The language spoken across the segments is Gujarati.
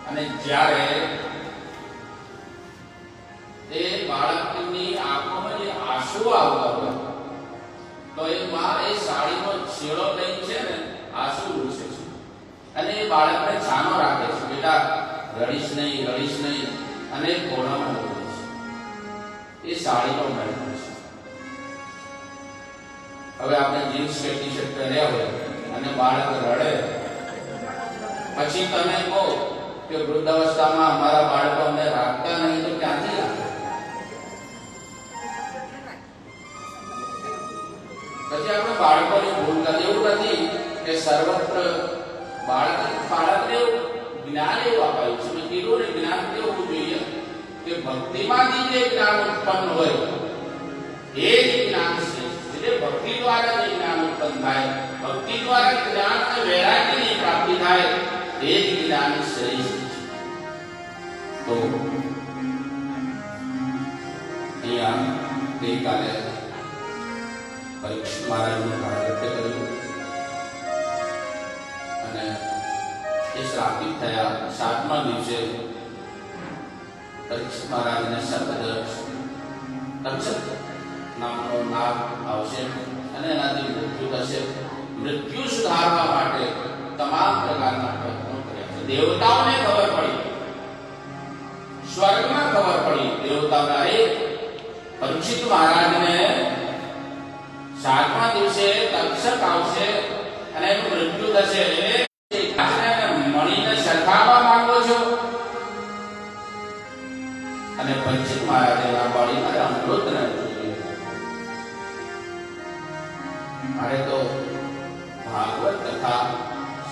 અને જ્યારે તે બાળકની આંખોમાં જે આંસુ આવતા હોય તો એ માં એ સાડીનો છેડો લઈ છે ને આંસુ લૂછે છે અને એ બાળકને છાનો રાખે છે, બેટા રડીશ નહીં અને કોણામાં બોલે છે. એ સાડીનો મહિમા છે. હવે આપણે જીન્સ કે ટી શર્ટ પહેર્યા હોય અને બાળક રડે પછી તમે કહો કે વૃદ્ધાવસ્થામાં અમારા બાળકો અમને રાખતા નહીં તો ક્યાંથી રાખે? પછી આપણે બાળકોની ભૂલ કરી. એવું નથી કે સર્વત્ર બાળકને જ્ઞાન એવું અપાયું છે. મેં કીધું ને જ્ઞાન કેવું જોઈએ કે ભક્તિમાંથી જે જ્ઞાન ઉત્પન્ન હોય એ જ જ્ઞાન છે. એટલે ભક્તિ દ્વારા જે જ્ઞાન ઉત્પન્ન થાય, ભક્તિ દ્વારા જ્ઞાન અને વૈરાગ્યની પ્રાપ્તિ થાય એ જ જ્ઞાન શ્રેષ્ઠ છે. તો અહીંયા ગઈકાલે પરીક્ષિત મહારાજનું પ્રાગટ્ય કર્યું અને એ શ્રાપિત થયા. 7મા દિવસે પરીક્ષિત મહારાજને તક્ષક નામનો નાગ આવશે અને એનાથી મૃત્યુ થશે. મૃત્યુ સુધારવા માટે તમામ પ્રકારના પ્રયત્નો કર્યા છે. દેવતાઓને ખબર પડી, સ્વર્ગમાં ખબર પડી, દેવતાઓના પરીક્ષિત મહારાજને 7મા દિવસે તક્ષક આવશે અને એનું મૃત્યુ થશે. મણીને સરખાવવા માંગો છો? અને પરીક્ષિત મહારાજે આ બાળીને અમૃતને મારે તો ભાગવત કથા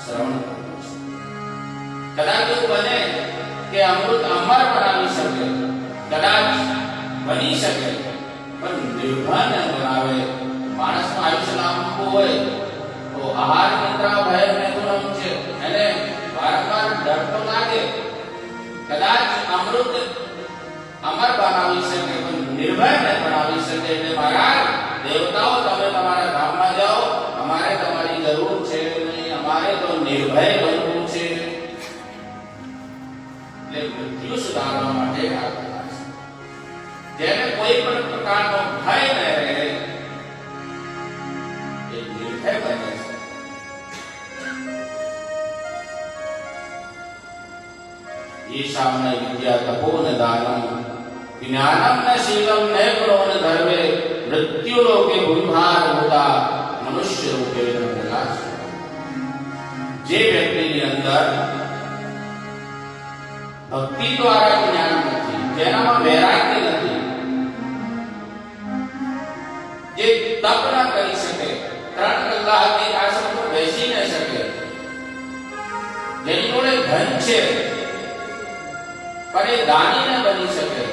શ્રવણ કરવું છે. કદાચ એવું બને કે અમૃત અમર બનાવી શકે, કદાચ બની શકે, પણ નિર્ભર ન બનાવે. માણસનું આયુષ્ય લાંબુ હોય તો આહાર નિદ્રા ભય મેથુનમ છે, એને વારંવાર ડર તો લાગે. કદાચ અમૃત અમર બનાવી શકે પણ નિર્ભય ન બનાવી શકે. એટલે મહારાજ દેવતાઓ તમે તમારા ગામમાં જાઓ, અમારે તમારી જરૂર છે નહીં, અમારે તો નિર્ભય બનવું છે. એટલે મૃત્યુ સુધારવા માટે આ કથા છે. જેને કોઈ પણ પ્રકારનો ભય ન રહે એ નિર્ભય બને છે. ईशान विद्या तपोन दानम ज्ञानम न शीलम न क्रोध धर्मे मृत्यु लोके भूभार होता मनुष्य रूपे विलास. જે વ્યક્તિની અંદર ભક્તિ દ્વારા જ્ઞાન નથી, જેનામાં વૈરાગ્ય નથી, જે તપ ન કરી શકે, 3 કલાક એક આસન પર બેસી ન શકે, જેની જોડે ધન છે પણ એ દાની ન બની શકે,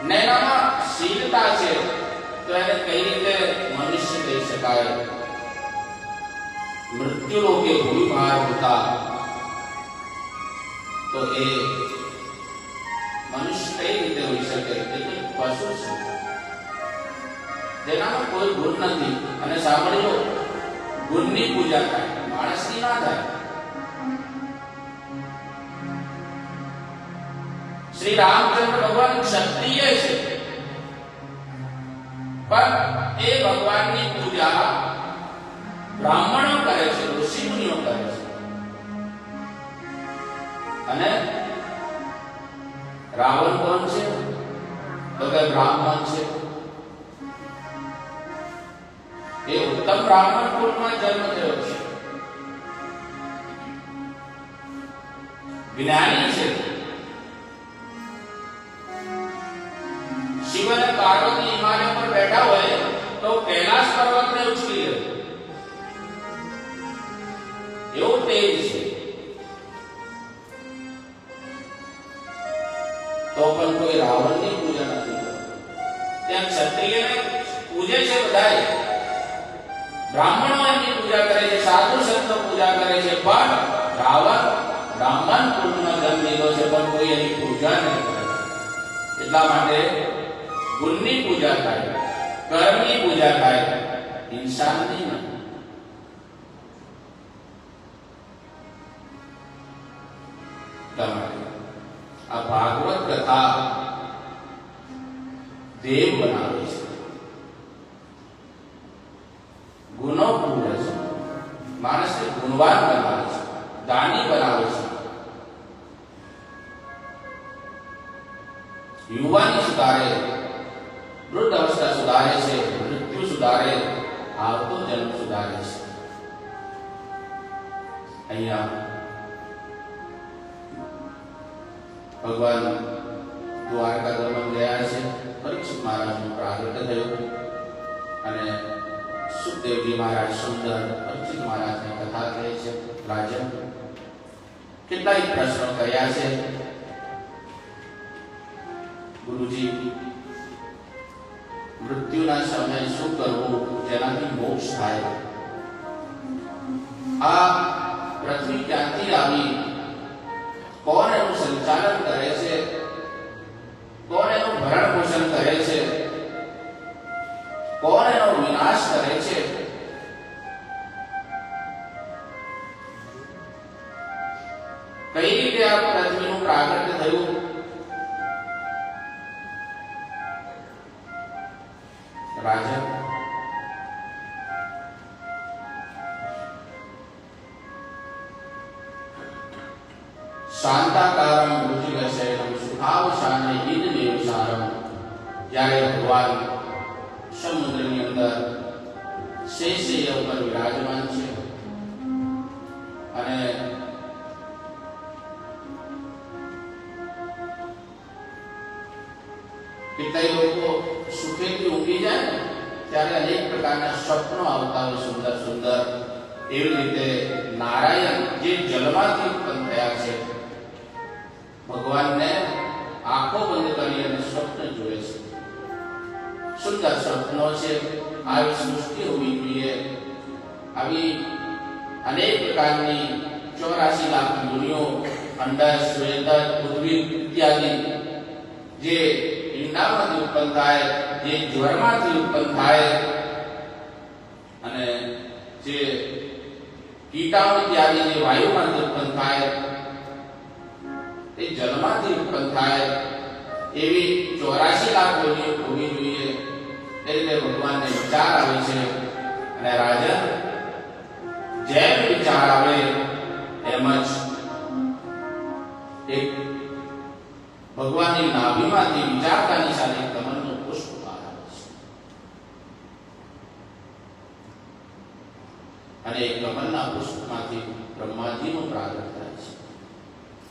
નૈનામાં શીલતા છે તો એને કઈ રીતે મનુષ્ય કહી શકાય? મૃત્યુ લોકે ભૂમિભાર હોતા તો એ મનુષ્ય કઈ રીતે હોઈ શકે? એ પશુ છે જેનામાં કોઈ ગુણ નથી. અને સાંભળજો, ગુણની પૂજા થાય, માણસની ના થાય. શ્રી રામચંદ્ર ભગવાન ક્ષત્રિય છે પણ એ ભગવાનની પૂજા બ્રાહ્મણો કરે છે, ઋષિ મુનિઓ કરે છે. અને રાવણ કોણ છે? તો કે બ્રાહ્મણ છે. એ ઉત્તમ બ્રાહ્મણ કુળમાં જન્મ થયો છે, જ્ઞાની છે. શિવ અને પાર્વતી હિમાલય પર બેઠા હોય તો કૈલાસ પર્વતને ઉચકી લે, એવું તેજ છે. તો પણ કોઈ રાવણની પૂજા નથી કરતું. ત્યાં ક્ષત્રિયને પૂજે છે બધાય, બ્રાહ્મણો એની પૂજા કરે છે, સાધુ સંતો પૂજા કરે છે, પણ રાવણ બ્રાહ્મણ કુળમાં જન્મ લીધો છે પણ કોઈ એની પૂજા નહીં કરે. એટલા માટે ગુણની પૂજા થાય, કર્મની પૂજા થાય, ઇન્સાનની નહીં. એટલા માટે આ ભાગવત કથા દેવ બનાવે છે, ગુનો પૂરે છે, માણસને ગુણવાન બનાવે છે, દાની બનાવે છે, યુવાની સુધારે, વૃદ્ધ અવસ્થા સુધારે છે, મૃત્યુ સુધારે, આવતો જન્મ સુધારે છે. અહીંયા ભગવાન દ્વારકા ગમન ગયા છે. પરીક્ષિત મહારાજનું પ્રાગટ્ય થયું અને સુખદેવજી મહારાજ સુંદર પરીક્ષિત મહારાજની કથા કહે છે. રાજન કેટલાય પ્રશ્નો કર્યા છે. ગુરુજી, મૃત્યુના સમયે શું કરવું જેનાથી મોક્ષ થાય? આ પૃથ્વી ક્યાંથી આવી? કોણ એનું સંચાલન કરે છે? કોણ એનું ભરણ પોષણ કરે છે? કોણ એનો વિનાશ કરે છે? કઈ રીતે આ પૃથ્વીનું પ્રાગટ્ય થયું? રાજા શાંતાકારમ ભુજગશયનમ સુખાવસાને ઈદમેવ સારમ. જ્યારે ભગવાન સમુદ્રની અંદર શેષૈયા ઉપર વિરાજમાન છે અને કેટલાય લોકો સુખેથી ઊંઘી જાય ને ત્યારે અનેક પ્રકારના સ્વપ્નો આવતા હોય સુંદર સુંદર. એવી રીતે નારાયણ જે જલમાંથી ઉત્પન્ન થયા છે, ભગવાનને આંખો બંધ કરી અને સ્વપ્ન જોવે છે. સુંદર સ્વપ્નો છે. આવી સૃષ્ટિ હોવી જોઈએ. આવી અનેક પ્રકારની 84 લાખ મુનિઓ, અંડર, શ્વેતર, પૃથ્વી ઇત્યાદિ જે ઈંડામાંથી ઉત્પન્ન થાય, જે જ્વરમાંથી ઉત્પન્ન થાય અને જે કીટાણુ ઇત્યાદિ જે વાયુમાંથી ઉત્પન્ન થાય, એ જલમાંથી ઉત્પન્ન થાય, એવી 84 લાખ યોનિઓ હોવી જોઈએ. એ રીતે ભગવાનને વિચાર આવે છે અને રાજા જેમ વિચાર આવે એમ જ એક ભગવાનની નાભીમાંથી વિચારતાની સાથે કમળનું પુષ્પ બહાર આવે છે અને એ કમળના પુષ્પમાંથી બ્રહ્માજીનું પ્રાગટ્ય થાય છે.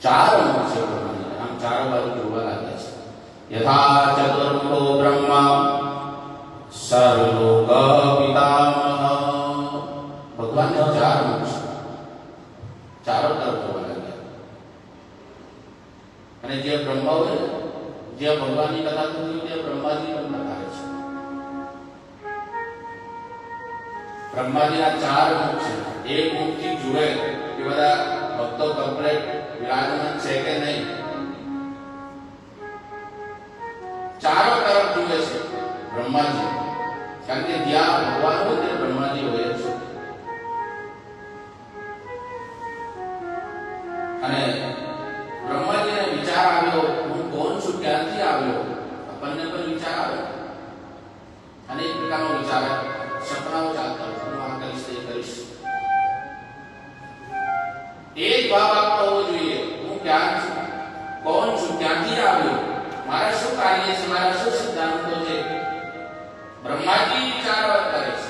4 અંગ છે બ્રહ્માજી. આમ ચારો બાજુ જોવા લાગે છે. યથા ચતુર્મુખો બ્રહ્મા સર્વલોક પિતામહ. ભગવાનના 4 મુખ છે. ચારો તરફ જોવા લાગ્યા. અને જે બ્રહ્મા હોય, જે ભગવાનની કથા થતી તે બ્રહ્માજી પણ બતાવે છે. બ્રહ્માજીના 4 મુખ છે. એક મુખથી જુએ કે બધા ભક્તો કમ્પ્લેટ વિરાજમાન છે કે નહીં. ચારો તરફ જુએ છે બ્રહ્માજી, કારણ કે જ્યાં ભગવાન હોય તે બ્રહ્માજી હોય છે. અને બ્રહ્માજીને વિચાર આવ્યો, હું કોણ છું, ક્યાંથી આવ્યો? આપણને પણ વિચાર આવ્યો. અનેક પ્રકારનો વિચાર, સપનાઓ ચાલતા હોય, હું આ કરીશ, તે કરીશ. એ જવાબ આપતો હોવો જોઈએ, હું ક્યાં છું, કોણ છું, ક્યાંથી આવ્યો, મારા શું કાર્ય છે, મારા શું સિદ્ધાંતો છે. બ્રહ્માજી વિચાર કરે છે.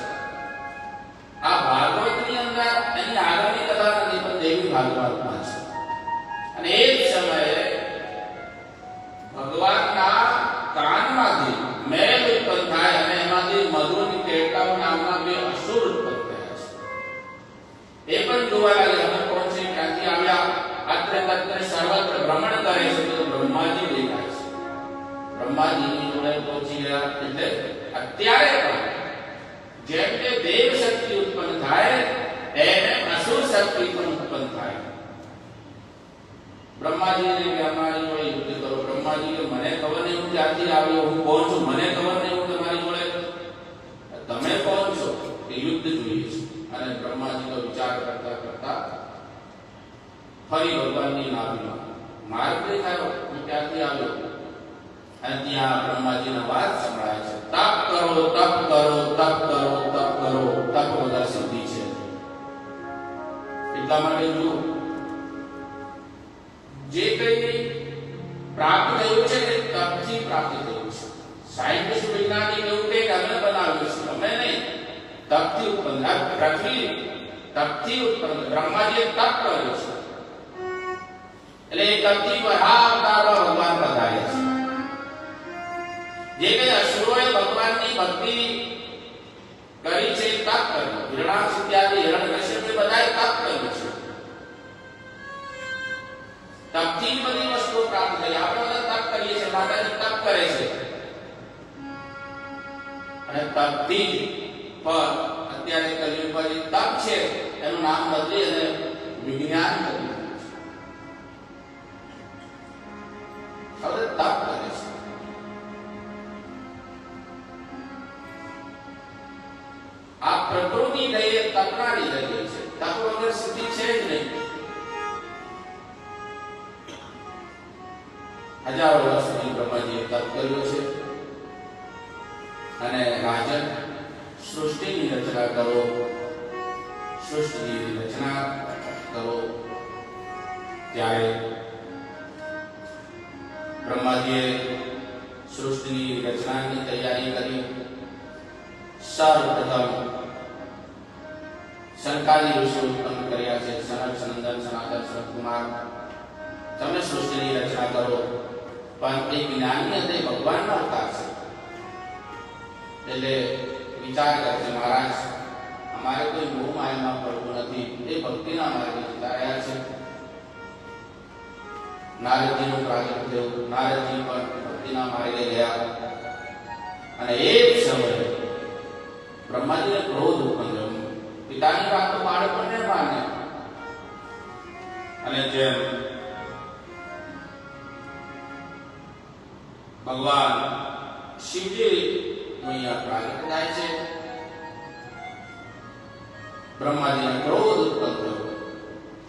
આ ભાગવતની અંદર એની આગળની કથા નથી, પણ દેવી ભાગવતમાં છે. અને એ જ સમયે ભગવાનના કાનમાંથી મેલ ઉત્પન્ન થાય અને એમાંથી મધુની કેટકાઓ નામના 2 અસુર ઉત્પન્ન થયા છે. એ પણ જોવા લાગે અમે કોણ છે, ક્યાંથી આવ્યા. અત્રે તત્રે સર્વત્ર ભ્રમણ કરે છે તો બ્રહ્માજી દેખાય છે. બ્રહ્માજીની જોડે પહોંચી ગયા. એટલે અત્યારે પણ જેમ કે દેવ શક્તિ ઉત્પન્ન થાય એમ અસુર શક્તિ પણ ઉત્પન્ન થાય. બ્રહ્માજીને કે અમારી જોડે યુદ્ધ કરો. બ્રહ્માજી કે મને ખબર નહીં હું ક્યાંથી આવ્યો, હું કોણ છું, મને ખબર નહીં હું તમારી જોડે. તમે કોણ છો? કે યુદ્ધ જોઈએ છે. અને બ્રહ્માજી તો વિચાર કરતા કરતા ફરી ભગવાનની નાભીમાં માર્ગ દેખાયો, હું ત્યાંથી આવ્યો અને ત્યાં બ્રહ્માજીના વાત સંભળાય છે, તપ કરો તપ કરો તપ કરો તપ કરો, તપ વગર સિદ્ધિ છે. એટલા માટે જો જે કંઈ પ્રાપ્ત થયું છે તે તપથી પ્રાપ્ત થયું છે. સાયન્ટિસ્ટ વૈજ્ઞાનિક એવું કે અમે બનાવ્યું છે, અમે નહીં, તપથી ઉત્પન્ન. પૃથ્વી તપથી ઉત્પન્ન, બ્રહ્માજીએ તપ કર્યો છે એટલે એ તપથી બહાર ભગવાન પધારે છે. જે કઈ અસુરોએ ભગવાનની ભક્તિ કરી છે, તપ કર્યો. હિરણાક્ષ ઇત્યાદિ હિરણ્યકશ્યપે બધાએ તપ કર્યું છે. તપથી બધી વસ્તુઓ પ્રાપ્ત થઈ. આપણે બધા તપ કરીએ છીએ, માતાજી તપ કરે છે અને તપથી પર અત્યારે કલયુગ પર તપ છે એનું નામ બદલી અને વિજ્ઞાન કર્યું છે. હવે તપ કરે છે. આ પ્રકૃતિ દઈએ તપનારી જગ્યા છે. તપ વગર સિદ્ધિ છે જ નહીં. હજારો વર્ષ સુધી બ્રહ્માજીએ તપ કર્યો છે અને રાજન સૃષ્ટિની રચના કરો, સૃષ્ટિની રચના કરો. ત્યારે બ્રહ્માજીએ સૃષ્ટિની રચનાની તૈયારી કરી. સર્વપ્રથમ સંકાલી ઋષિ ઉત્પન્ન કર્યા છે. સનક, સનંદન, સનાતન, સનતકુમાર, તમે સૃષ્ટિની રચના કરો. પણ એ જ્ઞાની અને ભગવાનનો અવતાર છે એટલે વિચાર કરશે, મહારાજ અમારે કોઈ મોહ માયામાં પડવું નથી, એ ભક્તિના માર્ગે જતા રહ્યા છે. નારદજીનું પ્રાગટ્ય થયું. નારદજી પણ ભક્તિના માર્ગે ગયા અને એ જ સમયે બ્રહ્માજીને ક્રોધ ઉત્પન્ન થયો. પિતાની વાત તો બાળકોને માને અને જેમ ભગવાન શિવજી અહીંયા પ્રાગટ્ય થાય છે, બ્રહ્માજીને ક્રોધ ઉત્પન્ન થયો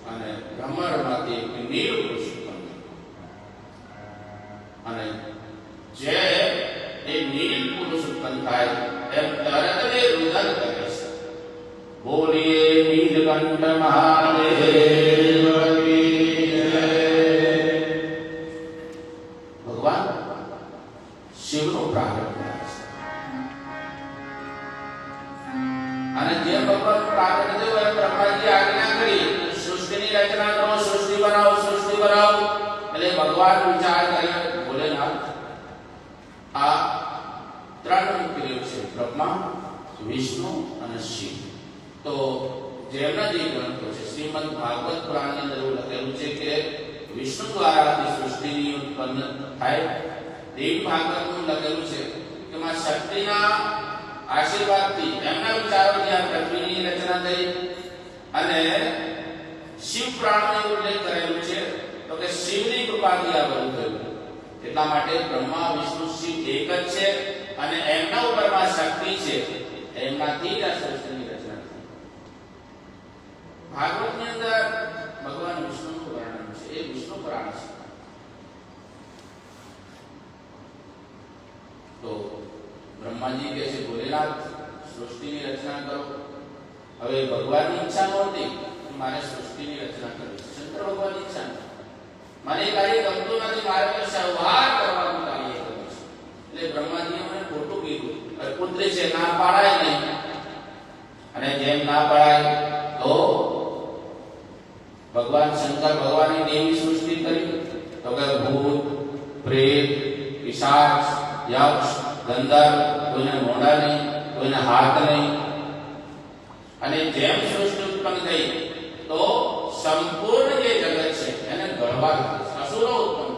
અને બ્રહ્માંડમાંથી એક નીલ પુરુષ ઉત્પન્ન થયો અને જે એ નીલ પુરુષ ઉત્પન્ન થાય એમ તરત જ રુદન કરે છે. બોલીએ નીલકંઠ મહાદેવ કી જય. ભગવાન શિવનો પ્રાગટ્ય થાય છે અને જે ભગવાન પ્રાગટ્ય થયો એમ બ્રહ્માજી આજ્ઞા કરી, સૃષ્ટિની રચના કરો, સૃષ્ટિ બનાવો, સૃષ્ટિ બનાવો. એટલે ભગવાન વિચાર કરે, ભોલેનાથ આ ત્રણ મુખ્ય છે, બ્રહ્મા, વિષ્ણુ અને શિવ. તો જેમના જે ગ્રંથો છે, શ્રીમદ ભાગવત પુરાણની અંદર એવું લખેલું છે કે વિષ્ણુ દ્વારા સૃષ્ટિની ઉત્પન્ન થાય. દેવી ભાગવતનું લખેલું છે કે માં શક્તિના આશીર્વાદથી, એમના વિચારોથી આ પૃથ્વીની રચના થઈ. અને શિવ પુરાણમાં ઉલ્લેખ કરેલું છે તો કે શિવની કૃપાથી આ બધું થયું. એટલા માટે બ્રહ્મા, વિષ્ણુ, શિવ એક જ છે અને એમના ઉપરમાં શક્તિ છે, એમનાથી આ સૃષ્ટિની રચના થઈ. ભાગવતની અંદર ભગવાન વિષ્ણુનું વર્ણન છે, એ વિષ્ણુ પુરાણ છે. તો બ્રહ્માજી કહે છે, ભોલેનાથ સૃષ્ટિની રચના કરો. હવે ભગવાનની ઈચ્છા નહોતી મારે સૃષ્ટિની રચના કરવી. શંકર ભગવાનની ઈચ્છા નથી, મને કાર્ય ગમતું નથી, મારે સંહાર કરવાનું કાર્ય કરવું છે. એટલે બ્રહ્માજીએ મને ખોટું કીધું, પુત્રી છે, ના પાડાય નહીં. અને જેમ ના પડાય તો ભગવાન શંકર ભગવાનની દેવી સૃષ્ટિ કરી. તો કે ભૂત, પ્રેત, પિશાચ, યક્ષ, ગંધર્વ, કોઈને મોઢા નહીં, કોઈને હાથ નહીં. અને જેમ સૃષ્ટિ ઉત્પન્ન થઈ તો સંપૂર્ણ જે જગત છે એને ગળવા અસુરો ઉત્પન્ન.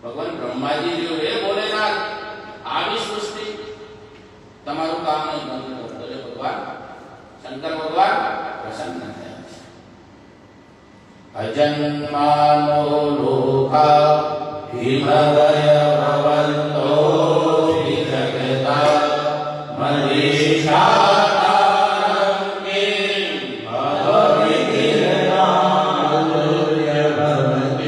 ભગવાન બ્રહ્માજી જો એ ભોલેનાથ આવી સૃષ્ટિ તમારું કામ નહીં બંધ કરતો. એટલે ભગવાન શંકર ભગવાન પ્રસન્ન થયા છે. અજન્માનો લોકા હિમવય ભવંતો વિજગતા મનીષા ભવતિ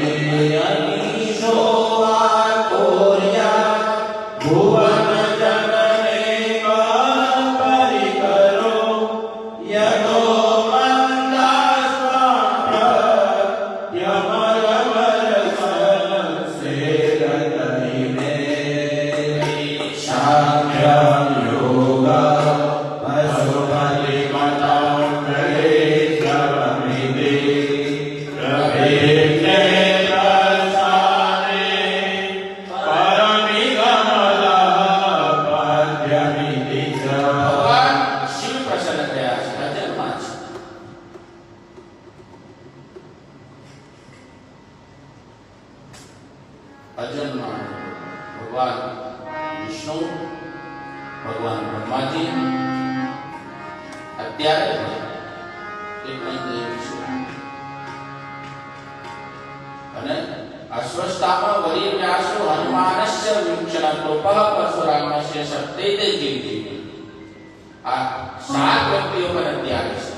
અત્યારે એ પણ દૈવી છે. અને અશ્વસ્થામાં વરી વ્યાસો હનુમાનસ્ય વિક્ષણ કૃપા પરશુરામસ્ય સત્યતે જીવતી. આ 7 વ્યક્તિઓ પર અત્યારે છે.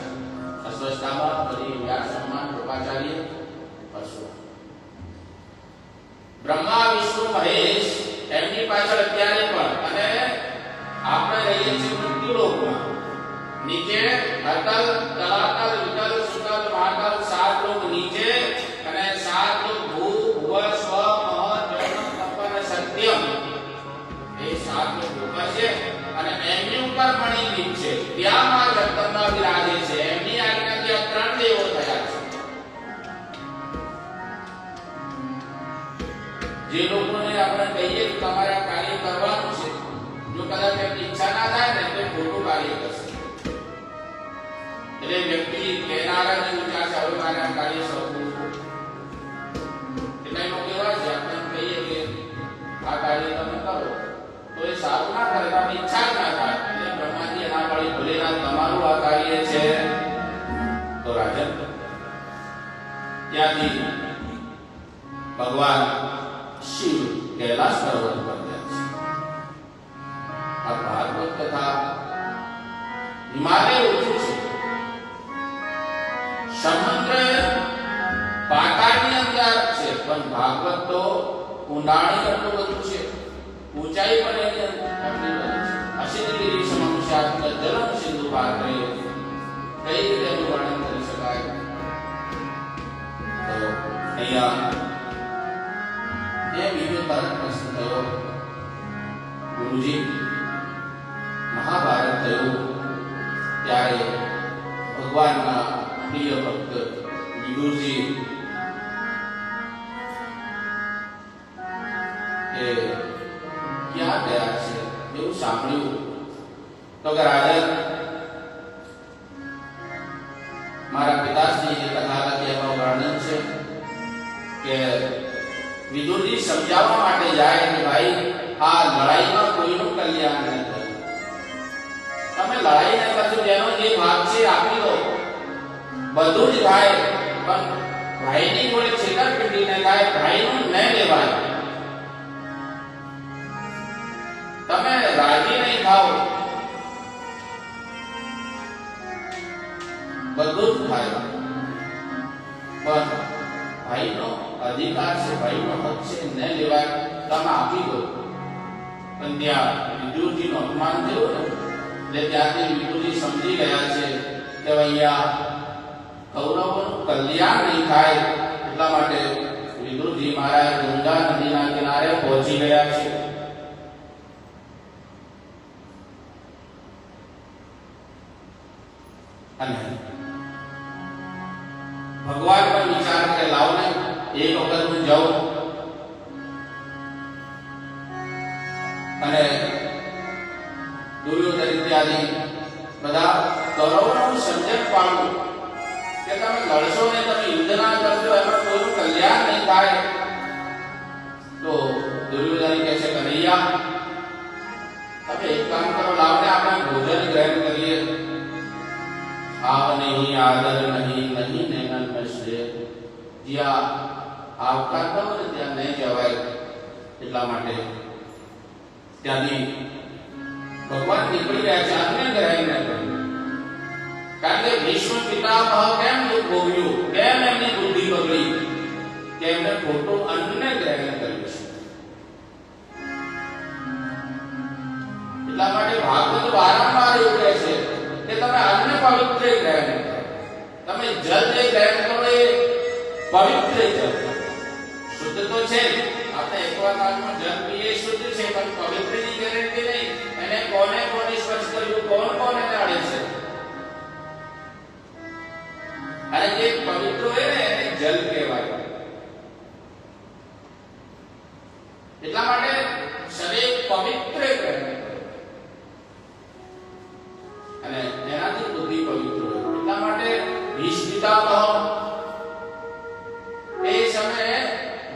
અશ્વસ્થામાં વરી વ્યાસ હનુમાન કૃપાચાર્ય પરશુરામ. બ્રહ્મા વિષ્ણુ મહેશ એમની પાછળ અત્યારે પણ. અને આપણે રહીએ છીએ મૃત્યુલોકમાં. નીચે અતલ તલાતલ વિતલ સુતલ મહાતલ 7 લોક નીચે અને 7 લોક ભૂ ભુવ સ્વ મહ જન્મ તપન સત્યમ. એ 7 લોક ઉપર છે અને એમની ઉપર મણિદીપ છે. ત્યાં માં જગદંબા વિરાજે છે. એમની આજ્ઞાથી આ 3 દેવો થયા છે. જે લોકોને આપણે કહીએ કે તમારે આ કાર્ય કરવાનું છે, જો કદાચ એમની ઈચ્છા ના થાય ને તો ખોટું કાર્ય કરશે. એટલે વ્યક્તિ કહેનારાને વિચાર છે હવે મારે આ કાર્ય કરવું. એટલે લોકો એવા છે આપણે કહીએ કે આ કાર્ય તમે કરો તો એ સારું ના કરે, આપણી ઈચ્છા જ ના થાય. એટલે બ્રહ્માજી એના પાડી ભોલેનાથ તમારું આ કાર્ય છે. તો રાજન ત્યાંથી ભગવાન શિવ કૈલાસ પર્વત પર ગયા છે. આ ભાગવત કથા હિમાલય ઊંચું છે. સમુદ્ર પાતાળની અંદર છે પણ ભાગવત તો ઊંડાણી એટલું બધું છે. ઊંચાઈ પણ એની આટલી બધી છે. અસિદ્ધગીરી સમમ શાસ્ત્ર જલમ સિંધુ પાત્રે. કઈ રીતે એનું વર્ણન કરી શકાય? તો અહીંયા એ બીજો તરત પ્રશ્ન થયો, ગુરુજી મહાભારત થયું ત્યારે ભગવાનના પ્રિય ભક્ત વિદુરજી એ ક્યાં ગયા છે એવું સાંભળ્યું. તો કે રાજન મારા પિતાશ્રી જે કથા લખી એમાં વર્ણન છે કે વિદુરજી સમજાવવા માટે જાય કે ભાઈ આ લડાઈમાં કોઈનું કલ્યાણ નહીં થયું. તમે લડાઈ ન કરશો, જેનો જે ભાગ છે આપી દો, બધું જ થાય પણ ભાઈની જોડે છેતરપિંડી ન થાય, ભાઈનું ન લેવાય. તમે રાજી નહીં થાઓ, બધું જ થાય પણ ભાઈનો અધિકાર છે, ભાઈનો હક છે, ન લેવાય. તમે આપી દો. પણ ત્યાં વિદુરજીનું અપમાન થયું ને એટલે ત્યાંથી વિદુરજી સમજી ગયા છે કે અહીંયા કૌરવોનું કલ્યાણ નહીં થાય. એટલા માટે વિદુરજી મહારાજ ગંગા નદીના કિનારે પહોંચી ગયા છે. અને ભગવાન પર વિચાર કરે લાવો ને એક વખત હું જાઉં અને દુર્યોધન ઇત્યાદિ બધા કૌરવોનું સમજણ પાડું કે તમે લડશો ને, તમે યુદ્ધ ના કરશો, એમાં કોઈનું કલ્યાણ નહીં થાય. તો દુર્યોધન કહે છે કનૈયા તમે એક કામ કરો, લાવો ને આપણે ભોજન ગ્રહણ કરીએ. આવ નહીં આદર નહીં નહીં નૈનન મશ્રે. જ્યાં આવકાર કરો ને ત્યાં નહીં જવાય. એટલા માટે ત્યાંથી ભગવાન નીકળી ગયા છે અન્ય ગ્રહણ ન કર્યું. કારણ કે વિશ્વ પિતામહ કેમ દુઃખ ભોગ્યું, કેમ એમની બુદ્ધિ બગડી કે એમને ખોટું અન્ય ગ્રહણ કર્યું છે. એટલા માટે ભાગવત વારંવાર એવું કહે છે કે તમે અન્ય પવિત્ર ગ્રહણ કરો. તમે જલ જે ગ્રહણ કરો એ પવિત્ર જલ શુદ્ધ તો છે. આપણે એકવાર કાળમાં જલ પીએ શુદ્ધ છે પણ પવિત્રની ગેરંટી નહીં. એને કોને કોને સ્પર્શ કર્યું, કોણ કોને જાણે છે. અને જે પવિત્ર હોય ને એને જલ કહેવાય. એટલા માટે શરીર પવિત્ર ગ્રહણ અને એનાથી બુદ્ધિ પવિત્ર હોય. એટલા માટે ભીષ્મ પિતામહ એ સમયે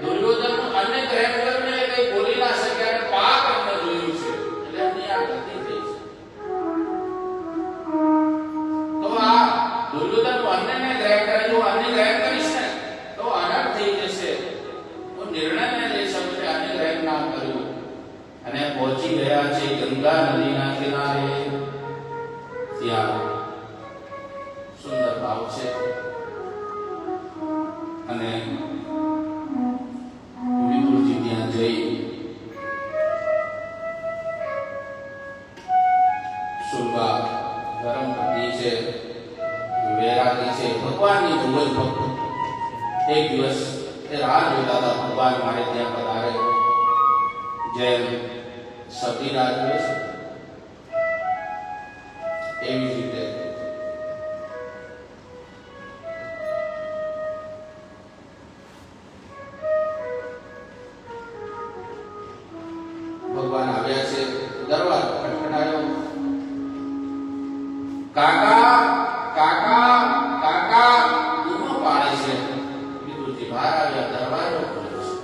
દુર્યોધનનું અન્ય ગ્રહણ કરીને કઈ બોલી ના શક્યા અને પાપ એમને જોયું છે એટલે એમની આ ગતિ થઈ છે. અન્યને ગ્રહણ કરે, જો અન્ય ગ્રહણ કરીશ ને તો અનર્થ થઈ જશે. તો નિર્ણય ન લઈ શકો કે અન્ય ગ્રહણ ના કર્યું. અને પહોંચી ગયા છે ગંગા નદીના કિનારે. ત્યાં સુંદર ભાવ છે. અને વિદુરજી ત્યાં જઈ સુરબા ધર્મ પત્ની છે, વૈરાગી છે, ભગવાનની બહુ જ ભક્ત. એક દિવસ એ રાહ જોતા હતા ભગવાન મારે ત્યાં પધારે. જેમ સતી રાહ જોવે છે એવી જ રીતે ભગવાન આવ્યા છે. દરવાજો ખટખટાયો. કાકા કાકા કાકા બૂમો પાડે છે. વિદુરજી બહાર આવ્યા, દરવાજો ખોલ્યો છે.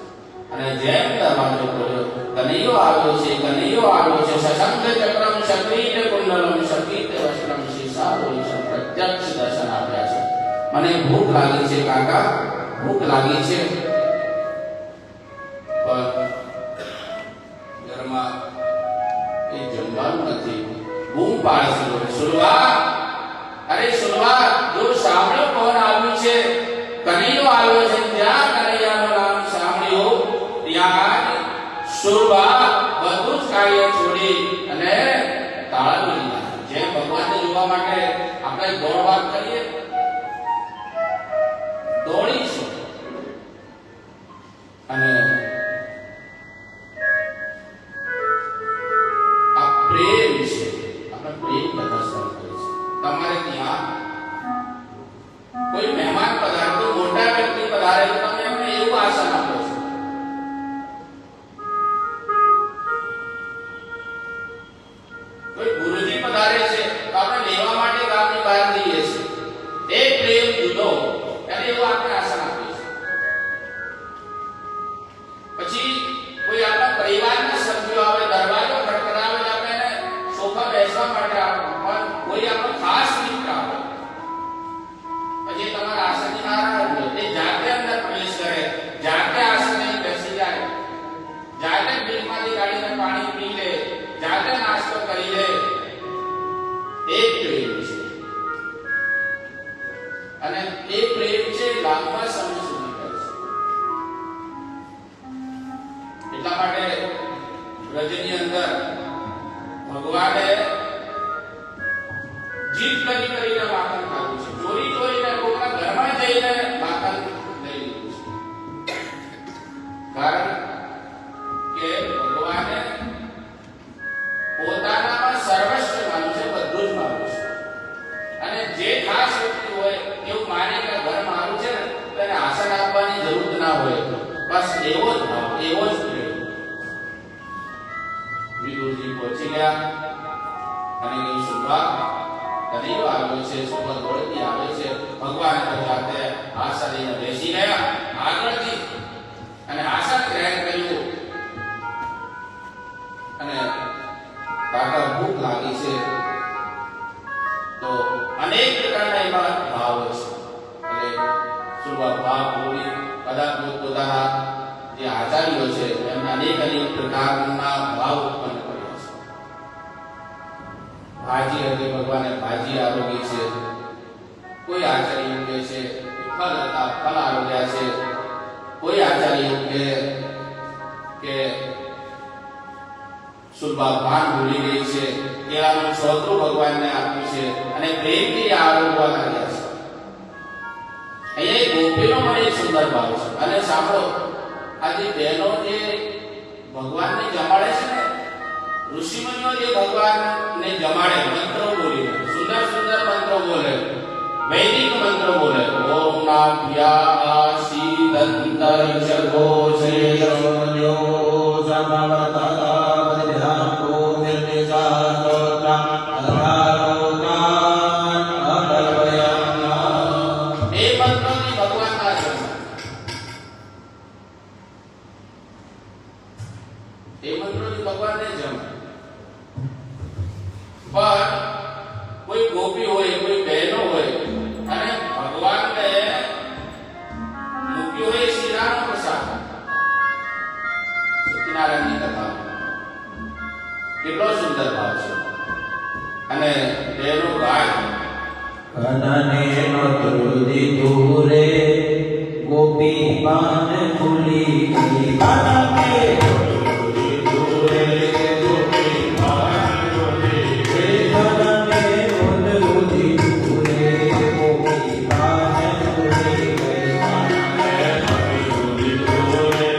અને જેમ દરવાજો ખોલ્યો, કનૈયો આવ્યો છે, કનૈયો આવ્યો છે. સશંક ચક્રમ શક્રીત કુંડલમ શક્રીત વસ્ત્રમ શીશારોષમ પ્રત્યક્ષ દર્શન આપ્યા છે. મને ભૂખ લાગી છે કાકા, ભૂખ લાગી છે. પણ ઘરમાં એ જમવાનું નથી. બૂમ પાડે છે સુરવા, અરે સુરવા, જો સાંભળો કોણ આવ્યું છે? કનૈયો આવ્યો છે. જ્યાં કનૈયાનું નામ સાંભળ્યું ત્યાં સુરવા બધું જ કાર્ય છોડી અને તાળા બોલી નાખ્યું. જેમ ભગવાનને જોવા માટે આપણે દોડભાગ કરીએ, દોડીશું. અને આ પ્રેમ છે. આપણે પ્રેમ કથા શરૂ કરી છે. તમારે ત્યાં કોઈ મહેમાન પધારે, કોઈ મોટા વ્યક્તિ પધારે તો તમે એમને એવું આસન આપો છો. કોઈ ગુરુજી પધારે છે તો આપણે લેવા માટે ગામની બહાર જઈએ છીએ. એ પ્રેમ જુદો, એટલે એવું આપણે આસન આપીએ છીએ. પછી કોઈ આપણા પરિવારના સભ્યો આવે, દરવાજો ખટખટાવે તો આપણે એને સોફા બેસવા માટે આપો. પણ કોઈ આપણો ખાસ મિત્ર આવે, પછી તમારા આસનની નારાયણ હોય, એ જાતે અંદર પ્રવેશ કરે, જાતે આસને બેસી જાય, જાતે બીકમાંથી કાઢીને પાણી પી લે, જાતે નાસ્તો કરી લે. એ પ્રેમ છે. અને એ પ્રેમ છે લાંબા સમય સુધી રહે છે. એટલા માટે વ્રજની અંદર ભગવાને જીત કરીને માખણ ખાવું છે. ચોરી ચોરીને કોઈના ઘરમાં જઈને માખણ લઈ લીધું છે. કારણ કે ભગવાને પોતાનામાં સર્વસ્વ માન્યું છે, બધું જ માન્યું છે. અને જે ખાસ વ્યક્તિ હોય એવું માને કે ઘર મારું છે ને, તેને આસન આપવાની જરૂર ના હોય. બસ એવો જ ભાવ, એવો જ પ્રેમ. વિદુરજી પહોંચી ગયા અને કહ્યું સુરભા, કનૈયો આવ્યો છે. સુરભા દોડતી આવે છે. ભગવાન જાતે આસને બેસી ગયા આગળથી અને આસન ગ્રહણ કર્યું. અને કાકા ભૂખ લાગી છે તો અનેક પ્રકારના એમાં ભાવ છે. એટલે સુરભા ભાવ બોલી કદાચ પોતાના જે આચાર્યો છે એમને અનેક પ્રકારના ભાવ ઉત્પન્ન કર્યા છે. ભાજી હતી, ભગવાને ભાજી આરોગી છે. કોઈ આચાર્ય એવું કહે છે ફળ હતા, ફળ આરોગ્યા છે. કોઈ આચાર્ય એવું કે સુરભા ભાન ભૂલી ગઈ છે. કેળાનું છોતરું ભગવાનને આપ્યું છે અને પ્રેમથી આરોગવા લાગ્યા છે. અહીંયા એક ગોપીનો મને એક સુંદર ભાવ છે. અને સાંભળો, આજે બહેનો જે ભગવાનને જમાડે છે ને, ઋષિમુનિઓ જે ભગવાનને જમાડે મંત્રો બોલીને, સુંદર સુંદર મંત્રો બોલે, વૈદિક મંત્રો બોલે. ઓમ નાભ્યા શીતંતર શગોષે યો સમવતઃ પરિધાતો નિર્દેશાતો અધારોકાન અકલ્પયન્ના. એ મંત્રોથી ભગવાનના જન્મ, એ મંત્રોથી ભગવાનને જન્મ. પણ કોઈ ગોપી હોય, કોઈ બહેનો હોય અને કનને નતુરુદી દૂરે ગોપી પાન ફૂલી ગઈ કનને નતુરુદી દૂરે ગોપી પાન ફૂલી ગઈ કનને નતુરુદી દૂરે ગોપી પાન ફૂલી ગઈ કનને નતુરુદી દૂરે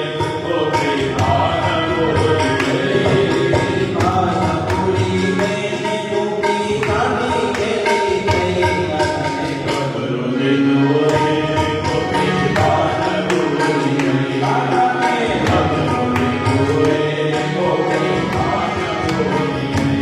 ગોપી પાન ફૂલી ગઈ પાન ફૂલી ગઈ ગોપી કાની ગઈ ગઈ કનને નતુરુદી દૂરે ગોપી પાન ફૂલી ગઈ કનને નતુરુદી દૂરે ગોપી પાન ફૂલી ગઈ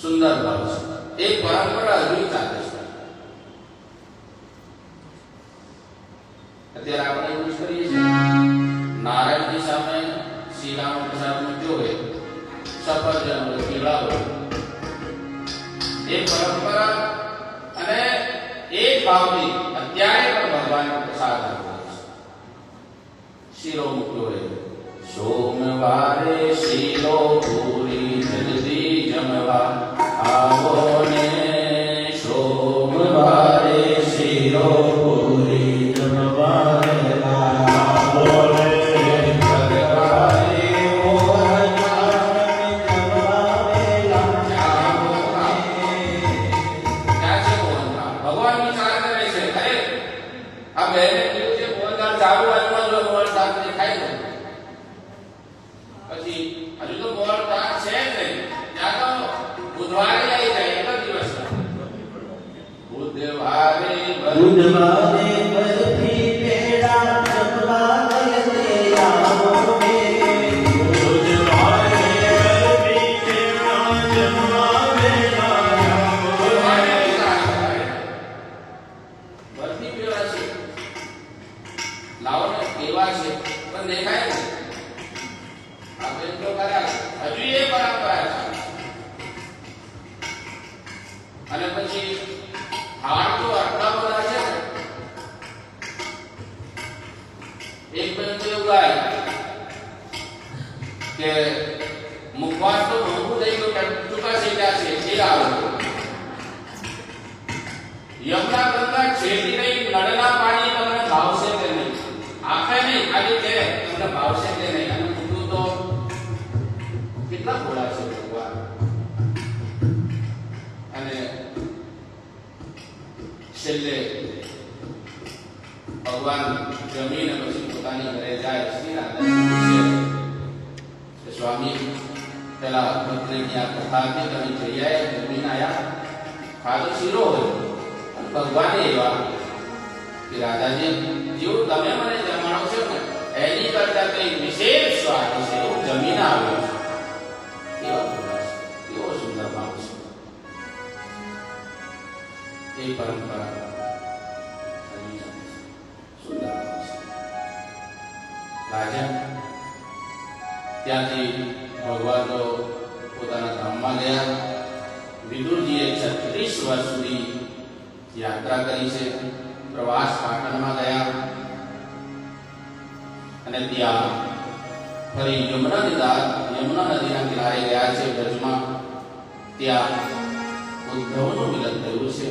સુંદર ભાવ છે. એક પરંપરા હજુ ચાલે છે. અત્યારે આપણે એવું જ કરીએ છીએ. નારાયણની સામે શ્રી રામ પ્રસાદ મૂક્યો હોય, સફરજન હોય, કેળા હોય, એ પરંપરા અને એક ભાવથી અત્યારે પણ ભગવાનનો પ્રસાદ આપવો છે. શીરો મૂક્યો હોય, સોમવારે શીરો પૂરી જલ્દી જમવા આવો ને, સોમવારે શીરો પૂરી જમવા આવો ને, ભગવાને મોહન જમવા વેલા આવો ને. ક્યાં છે મોહનથાળ? ભગવાન વિચાર કરે છે, અરે આ બહેને કીધું છે મોહનથાળ ચાલુ આજમાં જો મોહનથાળ ખાઈ લો. પછી હજુ તો મોહનથાળ છે જ નહીં. ત્યાં તો બુધવારે આવી જાય, એક જ દિવસ. બુધવારે બરફી પેડા જમવા લઈને આવો ને, બુધવારે બરફી પેડા જમવા વેલા આવો ને. બરફી પેડા છે, લાવો ને, કેવા છે પણ દેખાય ને. આપણે તો કર્યા હજુ એ પરંપરા છે. અને પછી હાડ તો આટલા બધા છે ને, એક બેન તો એવું ગાય કે મુખવાસ તો મોંઘું થઈ ગયું, ટૂંકા સીધા છે એ આવે. યમુના ગંગા છેડી નહીં, નળના પાણી તમને ભાવશે કે નહીં, આખે નહીં, ખાલી કે તમને ભાવશે કે નહીં. અને ઊંધું તો કેટલા ખોળા છે ભગવાન. અને છેલ્લે ભગવાન જમીને પછી પોતાની ઘરે જાય. શ્રી રાધા સ્વામી પેલા પત્નીની આ કથા હતી, તમે જઈ આવ્યા, જમીન આવ્યા, ખાધો શીરો હોય. ભગવાને એવા કે રાધાજી જેવું તમે મને જમાડો છો ને એની કરતા કઈ વિશેષ સ્વાદ છે એવું જમીન આવ્યું છે. કેવો સુંદર ભાવ છે. એ પરંપરા સુંદર ભાવ છે. રાજા ત્યાંથી ભગવાન તો પોતાના ધામમાં ગયા. વિદુરજીએ 36 વર્ષ સુધી યાત્રા કરી છે. પ્રવાસ પાટણમાં ગયા અને ત્યાં ફરી યમુના નદીના કિનારે ગયા છે બ્રજમાં. ત્યાં ઉદ્ધવનું મિલન થયું છે.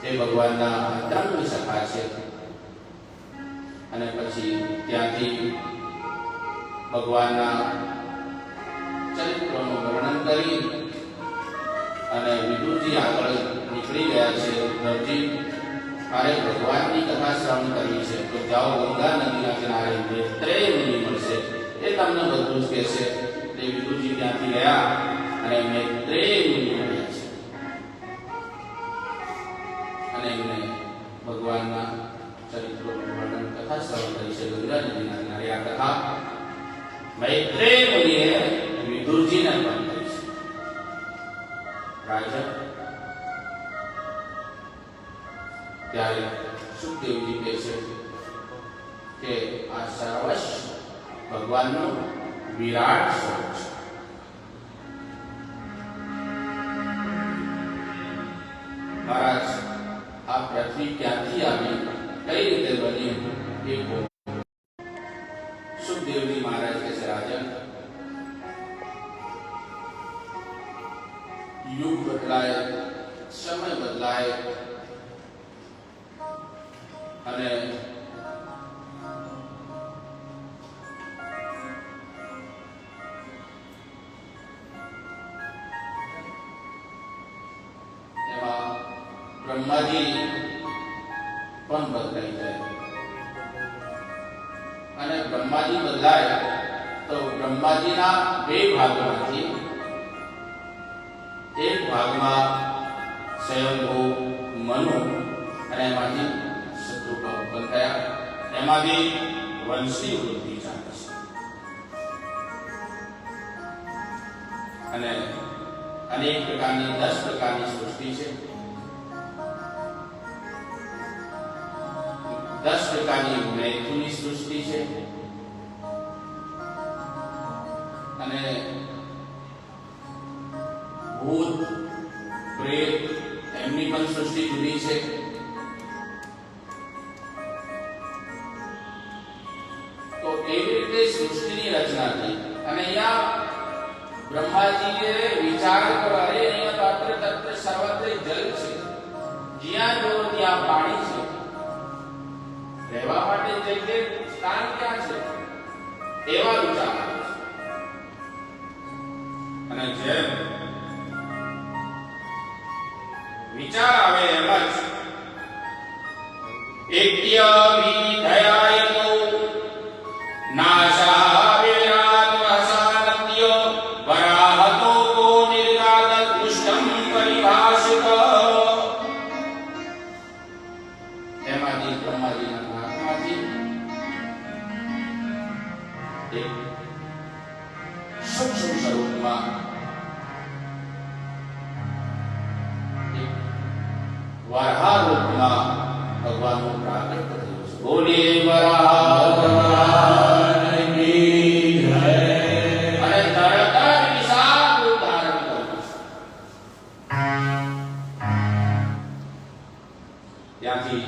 એ ભગવાનના અંતરંગ સખા છે. અને પછી ત્યાંથી ભગવાનના ચરિત્રનું વર્ણન કરી અને વિદુરજી આગળ નીકળી ગયા છે. ઉદ્ધવજી, મારે ભગવાનની કથા શ્રવણ કરવી છે, તો જાઓ ગંગા નદીના કિનારે મૈત્રેય મુનિ મળશે, એ તમને બધું જ કહેશે. એટલે વિદુરજી ત્યાંથી ગયા અને મૈત્રેય મુનિ મળ્યા છે અને એમને ભગવાનના ચરિત્રનું વર્ણન કથા શ્રવણ કરી છે. ગંગા નદીના કિનારે આ કથા મૈત્રેય મુનિએ વિદુરજીને પણ કરી છે. રાજા ત્યારે સુખદેવજી કહે છે કે આ સર્વસ્વ ભગવાનનું વિરાટ સ્વરૂપ છે. મહારાજ, આ પૃથ્વી ક્યાંથી આવી, કઈ રીતે બની, એ કહો. સુખદેવજી મહારાજ કહે છે, રાજન, યુગ બદલાય, સમય બદલાય અને એમાં બ્રહ્માજી પણ બદલાઈ જાય. અને બ્રહ્માજી બદલાય તો બ્રહ્માજીના બે ભાગમાંથી એક ભાગમાં સ્વયંભૂ મનુ અને એમાંથી શત્રુપા ઉત્પન્ન થયા. એમાંથી વંશની વૃદ્ધિ ચાલે છે અને અનેક પ્રકારની 10 પ્રકારની સૃષ્ટિ છે. 10 પ્રકારની મૈથુની સૃષ્ટિ છે અને ભૂત પ્રેત એમની પણ સૃષ્ટિ જુદી છે. તો એવી રીતે સૃષ્ટિની રચના થઈ અને અહીંયા બ્રહ્માજીએ વિચાર કર્યો, અરે અહીંયા તો અત્ર તત્ર સર્વત્ર જલ છે, જ્યાં જો ત્યાં પાણી છે, રહેવા માટે જગ્યા સ્થાન ક્યાં છે, એવા વિચાર આવે છે. અને જેમ વિચાર આવે એમ જ એક્ય વિધયાયનો નાશા વેરાત વસાનત્ય વરાહતો કો નિર્ગાદ દુષ્ટમ પરિભાષિત. એમાંથી બ્રહ્માજીના નાકમાંથી એક સૂક્ષ્મ સ્વરૂપમાં વરાહ રૂપમાં ભગવાનનું પ્રાગટ્ય થયું છે. બોલીએ વરાહ ભગવાન કી જય. અને તરત જ વિશાળ રૂપ ધારણ કર્યું છે. ત્યાંથી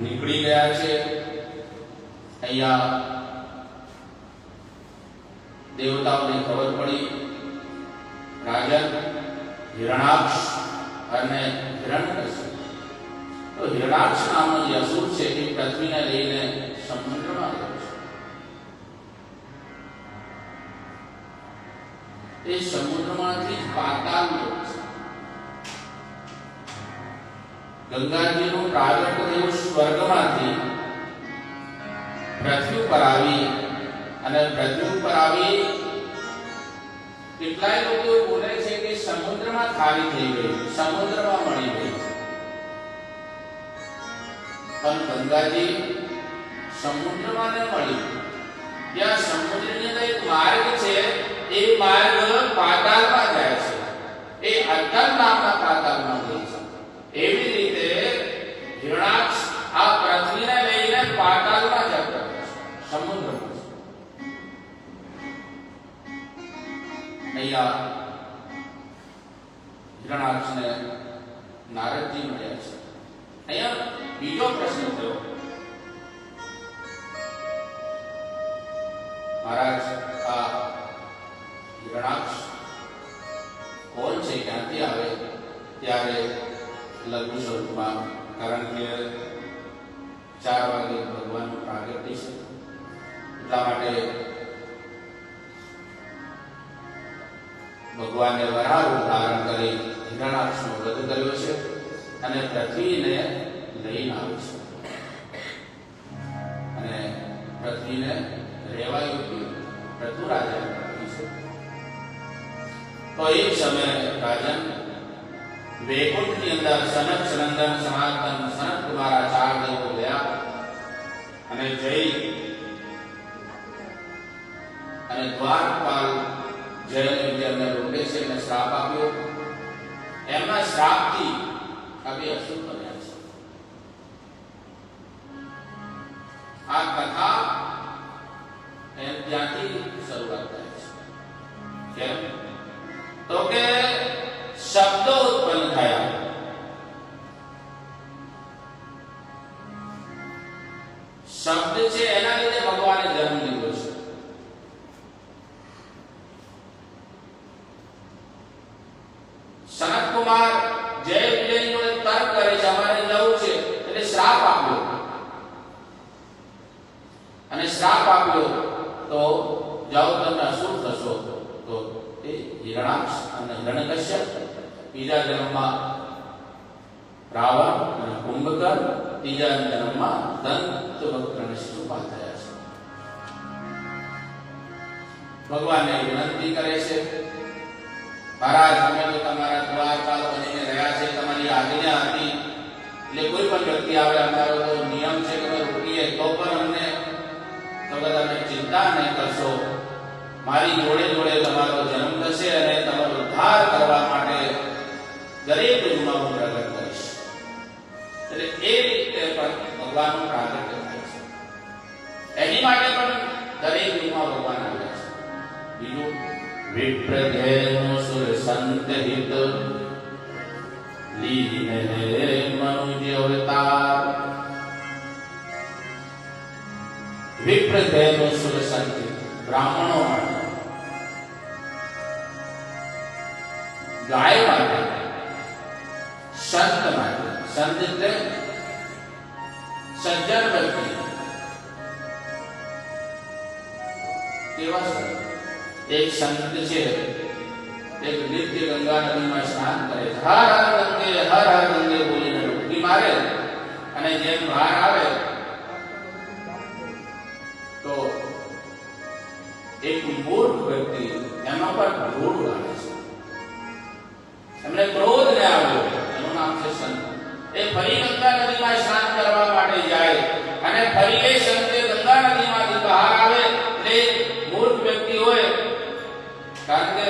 નીકળી ગયા છે. અહીંયા દેવતાઓને ખબર પડી, રાજન હિરણાક્ષ અને હિરણ્યકશ્યપ. તો હિરણાક્ષ નામનો જે અસુર છે એ પૃથ્વીને લઈને સમુદ્રમાં ગયો છે. એ સમુદ્રમાંથી પાતાળ લોક છે. ગંગાજીનું પ્રાગટ્ય થયું સ્વર્ગમાંથી પૃથ્વી પર આવી અને પૃથ્વી પર આવી કેટલાય લોકો બોલે છે કે સમુદ્રમાં ખાલી થઈ ગઈ, સમુદ્રમાં મળી ગઈ. પણ ગંગાજી સમુદ્રમાં ન મળી. ત્યાં સમુદ્રની અંદર એક માર્ગ છે, એ માર્ગ પાતાળમાં જાય છે. એ અતલ નામના પાતાળમાં ગઈ છે. એવી રીતે હિરણાક્ષ આ પૃથ્વીને લઈને પાતાળમાં જતો છે, સમુદ્રમાં. અહીંયા હિરણાક્ષને નારદજી મળ્યા છે. અહીંયા બીજો પ્રશ્ન થયો, મહારાજ આ હિરણાક્ષ કોણ છે, ક્યાંથી આવે? ત્યારે લઘુ સ્વરૂપમાં, કારણ કે 4 વાગે ભગવાનનું પ્રાગટ્ય છે, એટલા માટે ભગવાને વરાહ રૂપ ધારણ કરી હિરણાક્ષનો વધ કર્યો છે અને પૃથ્વીને લઈને આવે છે. અને પૃથ્વીને રહેવા યોગ્ય પૃથુ રાજા છે. તો એક સમયે રાજન વૈકુંઠની અંદર સનક સનંદન સનાતન સનત કુમાર ચાર દેવો ગયા અને જઈ અને દ્વારપાલ જયને રોકે છે અને શ્રાપ આપ્યો. એમના શ્રાપથી આ બે અસુર બન્યા છે. આ કથા ત્યાંથી શરૂઆત થાય છે. કેમ? તો કે શબ્દો ઉત્પન્ન થયા. શબ્દ છે એના લીધે ભગવાને જન્મ લીધો છે. સનત કુમાર જય વિજયનો તર્ક કરે છે, અમારે જવું છે, એટલે શ્રાપ આપ્યો. અને શ્રાપ આપ્યો તો જાઓ તમે અસુર થશો. તો એ હિરણાક્ષ અને હિરણ્યકશ્યપ બીજા જન્મમાં રાવણ અને કુંભકર્ણ, ત્રીજા જન્મમાં દંતવક્ર અને શિશુપાલ થયા છે. ભગવાનને વિનંતી કરે છે, મહારાજ અમે તો તમારા દ્વારપાલ બનીને રહ્યા છે, તમારી આજ્ઞા હતી એટલે કોઈ પણ વ્યક્તિ આવે, અમારો તો નિયમ છે કે રોકીએ તો પણ અમને તો તમે ચિંતા નહીં કરશો. મારી જોડે જોડે તમારો જન્મ થશે અને તમારો ઉદ્ધાર કરવા માટે દરેક યુગમાં હું પ્રગટ કરીશ. એટલે એ રીતે પણ ભગવાનનું પ્રાગટ્ય થાય છે. એની માટે પણ દરેક યુગમાં ભગવાન આવ્યા છે. બીજું વિપ્રધેનો સુર સંત હિત લીને મનુજ્ય અવતાર. વિપ્રધેનો સુર સંત બ્રાહ્મણો માટે, ગાય માટે, સંત માટે. સંત એટલે સજ્જન વ્યક્તિ. કેવા સંત? એક સંત છે, એક નિત્ય ગંગા નદીમાં સ્નાન કરે છે, હર હર ગંગે બોલીને ડૂબકી મારે અને જેમ બહાર આવે તો એક મૂર્ખ વ્યક્તિ એમાં પર ધૂળ ઉડાડે છે. એમને ક્રોધ ને આવ્યો, એનું નામ છે સંત. એ ફરી ગંગા નદીમાં સ્નાન કરવા માટે જાય અને ફરી એ સંતે ગંગા નદીમાંથી બહાર આવે એટલે મૂર્ખ વ્યક્તિ હોય, કારણ કે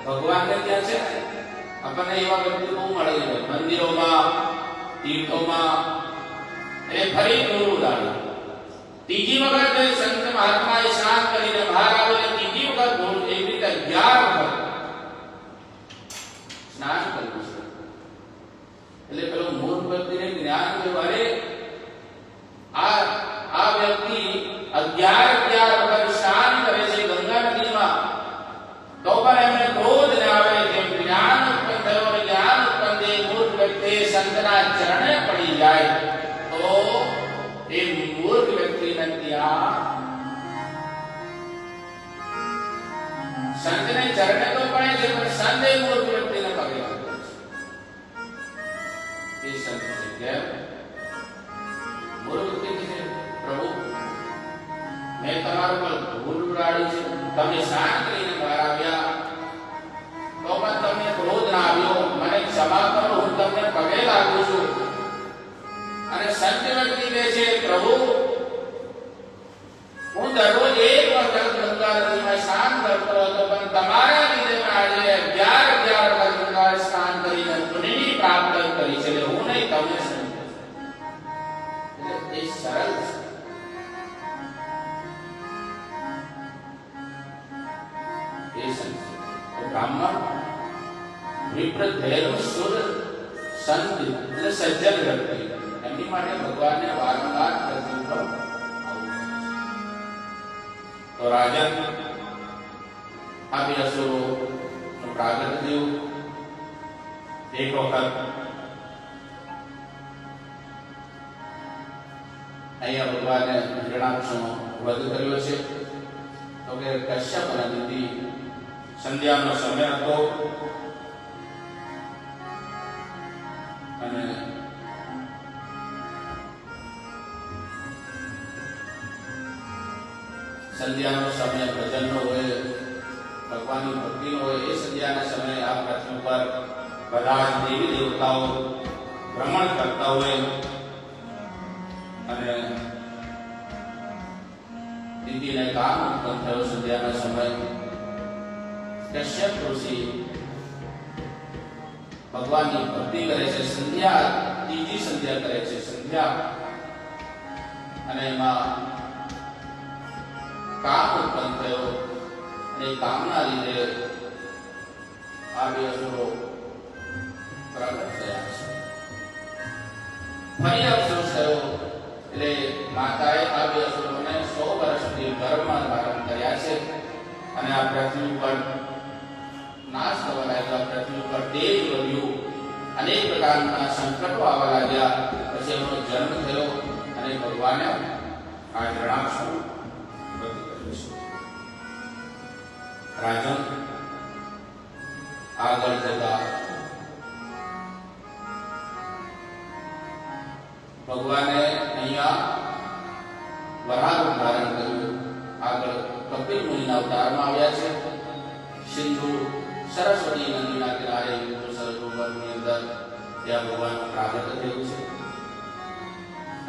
ભગવાનને ત્યાં છે, આપણને એવા વ્યક્તિ બહુ મળે છે મંદિરોમાં, તીર્થોમાં. એટલે ફરી ધૂળ ઉડાડે. ત્રીજી વખત સંત મહાત્માએ સ્નાન કરીને બહાર આવે, ત્રીજી વખત ધૂળ, એવી રીતે 11 વખત સ્નાન કર્યું છે. એટલે પેલો મૂર્ખ વ્યક્તિને જ્ઞાન થયું, અરે આ વ્યક્તિ 11 વખત સ્નાન કરે છે ગંગા નદીમાં, તો પણ એમને ક્રોધ ન આવે. જેમ જ્ઞાન ઉત્પન્ન થયો અને જ્ઞાન ઉત્પન્ન થઈ મૂર્ખ વ્યક્તિ સંતના ચરણે પડી જાય તો એ મૂર્ખ વ્યક્તિને ત્યાં સંતને ચરણે તો પડે છે, પણ સંતે મૂર્ખ વ્યક્તિને પગે લાગે છે. એ સંત કેમ મૂર્ખ વ્યક્તિ છે? પ્રભુ મેં તમારા પર ધૂળ ઉડાડી છે, તમે સ્નાન કરીને બહાર આવ્યા તો પણ તમને ક્રોધ ના આવ્યો, મને ક્ષમા કરો, હું તમને પગે લાગુ છું. અને સંત વ્યક્તિ કહે છે, પ્રભુ હું દરરોજ એક વખત ગંગા નદીમાં સ્નાન કરતો હતો, પણ તમારા લીધે મેં આજે 11 વખત ગંગા સ્નાન કરીને પુણ્યની પ્રાપ્ત કરી છે. હું નહીં, તમે સંત. એટલે એ સરળ છે. બ્રાહ્મણ વિપ્ર ધૈર્ય શુદ્ધ સંત એટલે સજ્જન વ્યક્તિ એમની માટે ભગવાનને વારંવાર પ્રતિક્રમ આવવું પડે છે. તો રાજન આ બે અસુરોનું પ્રાગટ્ય થયું. એક વખત અહીંયા ભગવાને હિરણાક્ષનો વધ કર્યો છે. તો કે કશ્યપ અને દિતિ સંધ્યાનો સમય હતો અને સંધ્યાનો સમય ભજનનો હોય, ભગવાનની ભક્તિનો હોય. એ સંધ્યાના સમયે આ પૃથ્વી પર બધા જ દેવી દેવતાઓ ભ્રમણ કરતા હોય અને દીદીને કામ ઉત્પન્ન થયો. સંધ્યાના સમય કશ્યપ ઋષિ ભગવાનની ભક્તિ કરે છે. સંધ્યા ત્રીજી સંધ્યા કરે છે. સંધ્યા અને એમાં કામ ઉત્પન્ન થયો અને કામના લીધે આ બે અસુરો પ્રગટ થયા છે. ફરી અફસોસ થયો એટલે માતાએ આ બે અસુરોને 100 વર્ષ સુધી ગર્ભમાં ધારણ કર્યા છે અને આ પૃથ્વી પર નાશ થવા લાગ્યા. પૃથ્વી પર તેજ વધ્યું, અનેક પ્રકારના સંકટો આવવા લાગ્યા. પછી એમનો જન્મ થયો અને ભગવાને આ હિરણાક્ષનું વધ કર્યું છે. રાજન આગળ જતા ભગવાને અહીંયા વરાહ ધારણ કર્યું. આગળ કપિલ મુનિના અવતારમાં આવ્યા છે. સિંધુ સરસ્વતી નદીના કિનારે સરોવરની અંદર ત્યાં ભગવાનનું પ્રાગટ્ય થયું છે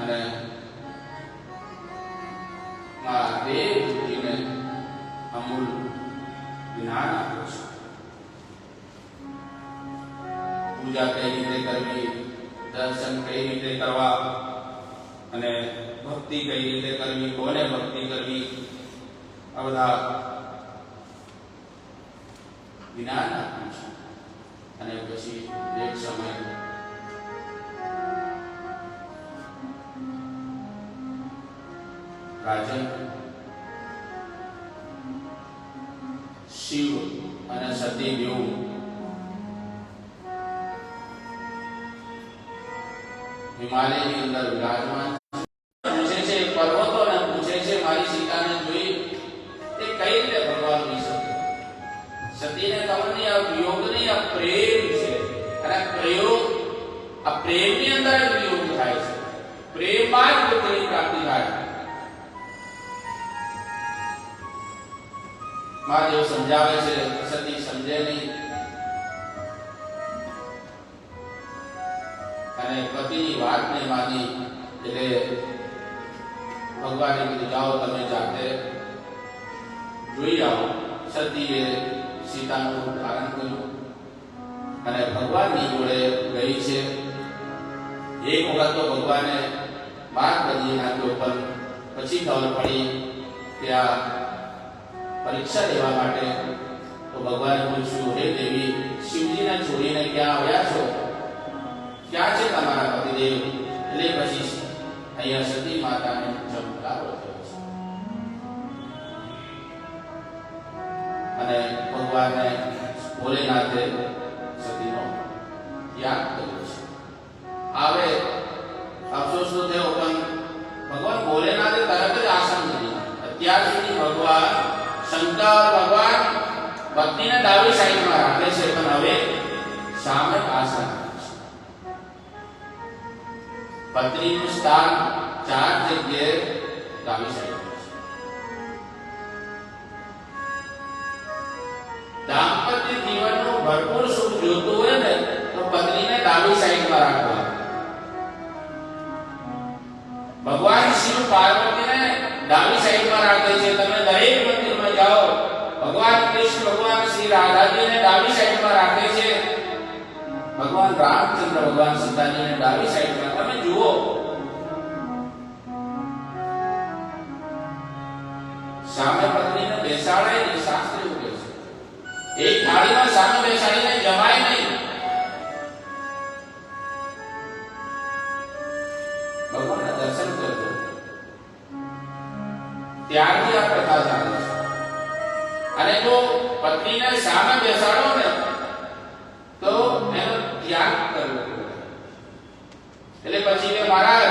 અને દેવજીને અમૂલ જ્ઞાન આપ્યું છે. પૂજા કઈ રીતે કરવી, દર્શન કઈ રીતે કરવા અને ભક્તિ કઈ રીતે કરવી, કોને ભક્તિ કરવી, આ બધા જ્ઞાન આપ્યું છે. અને પછી એક સમય રાજન શિવ અને સતી બેઉ હિમાલયની અંદર વિરાજમાન પૂછે છે. પર્વતોને પૂછે છે મારી સીતાને જોઈ તે કઈ રીતે ભગવાન હોઈ શકે. સતીને ખબર નહીં આ વિયોગ નહીં, આ પ્રેમ છે અને પ્રયોગ આ પ્રેમની અંદર જ વિયોગ થાય છે. પ્રેમમાં જ પુત્રની પ્રાપ્તિ થાય. મહાદેવ સમજાવે છે, સતી સમજે નહીં અને પતિની વાત નહીં માની એટલે ભગવાને કીધું જાઓ તમે જાતે જોઈ આવો. સતીએ સીતાનું રૂપ ધારણ કર્યું અને ભગવાનની જોડે ગઈ છે. એક વખત તો ભગવાને વાત કરી નાખ્યો, પણ પછી ખબર પડી કે આ પરીક્ષા લેવા માટે. તો ભગવાને પૂછ્યું, હે દેવી, શિવજીને છોડીને ક્યાં આવ્યા છો? ક્યાં છે તમારા પતિદેવ? એટલે પછી અહીંયા સતી માતાને ચમત્કારો થયો છે અને ભગવાને ભોલેનાથે સતીનો ત્યાગ કર્યો છે. હવે અફસોસ તો થયો, પણ ભગવાન ભોલેનાથે તરત જ આસન કરી. અત્યાર સુધી ભગવાન શંકર ભગવાન પત્નીને ડાબી સાઈડમાં રાખે છે, પણ હવે સામે આસન પત્નીનું સ્થાન 4 જગ્યાએ ડાબી સાઈડ છે. દાંપત્ય જીવનનું ભરપૂર સુખ જોતું હોય ને તો પત્નીને ડાબી સાઈડમાં રાખવા. ભગવાન શિવ પાર્વતીને ડાબી સાઈડમાં રાખે છે. તમે દરેક મંદિરમાં જાઓ, ભગવાન કૃષ્ણ ભગવાન શ્રી રાધાજીને ડાબી સાઈડમાં રાખે છે. ભગવાન રામચંદ્ર ભગવાન સીતાજીને ડાબી સાઈડમાં. તમે જુઓ, સામે પત્નીને બેસાડે ને શાસ્ત્રી ઉગે છે. એક થાળીમાં સામે બેસાડીને જમાય નહીં. ભગવાનના દર્શન કરજો, ત્યારથી આ પ્રથા ચાલે છે. અને જો પત્નીને સામે બેસાડો ને તો એનો ત્યાગ કરવો પડે. એટલે પછી કે મહારાજ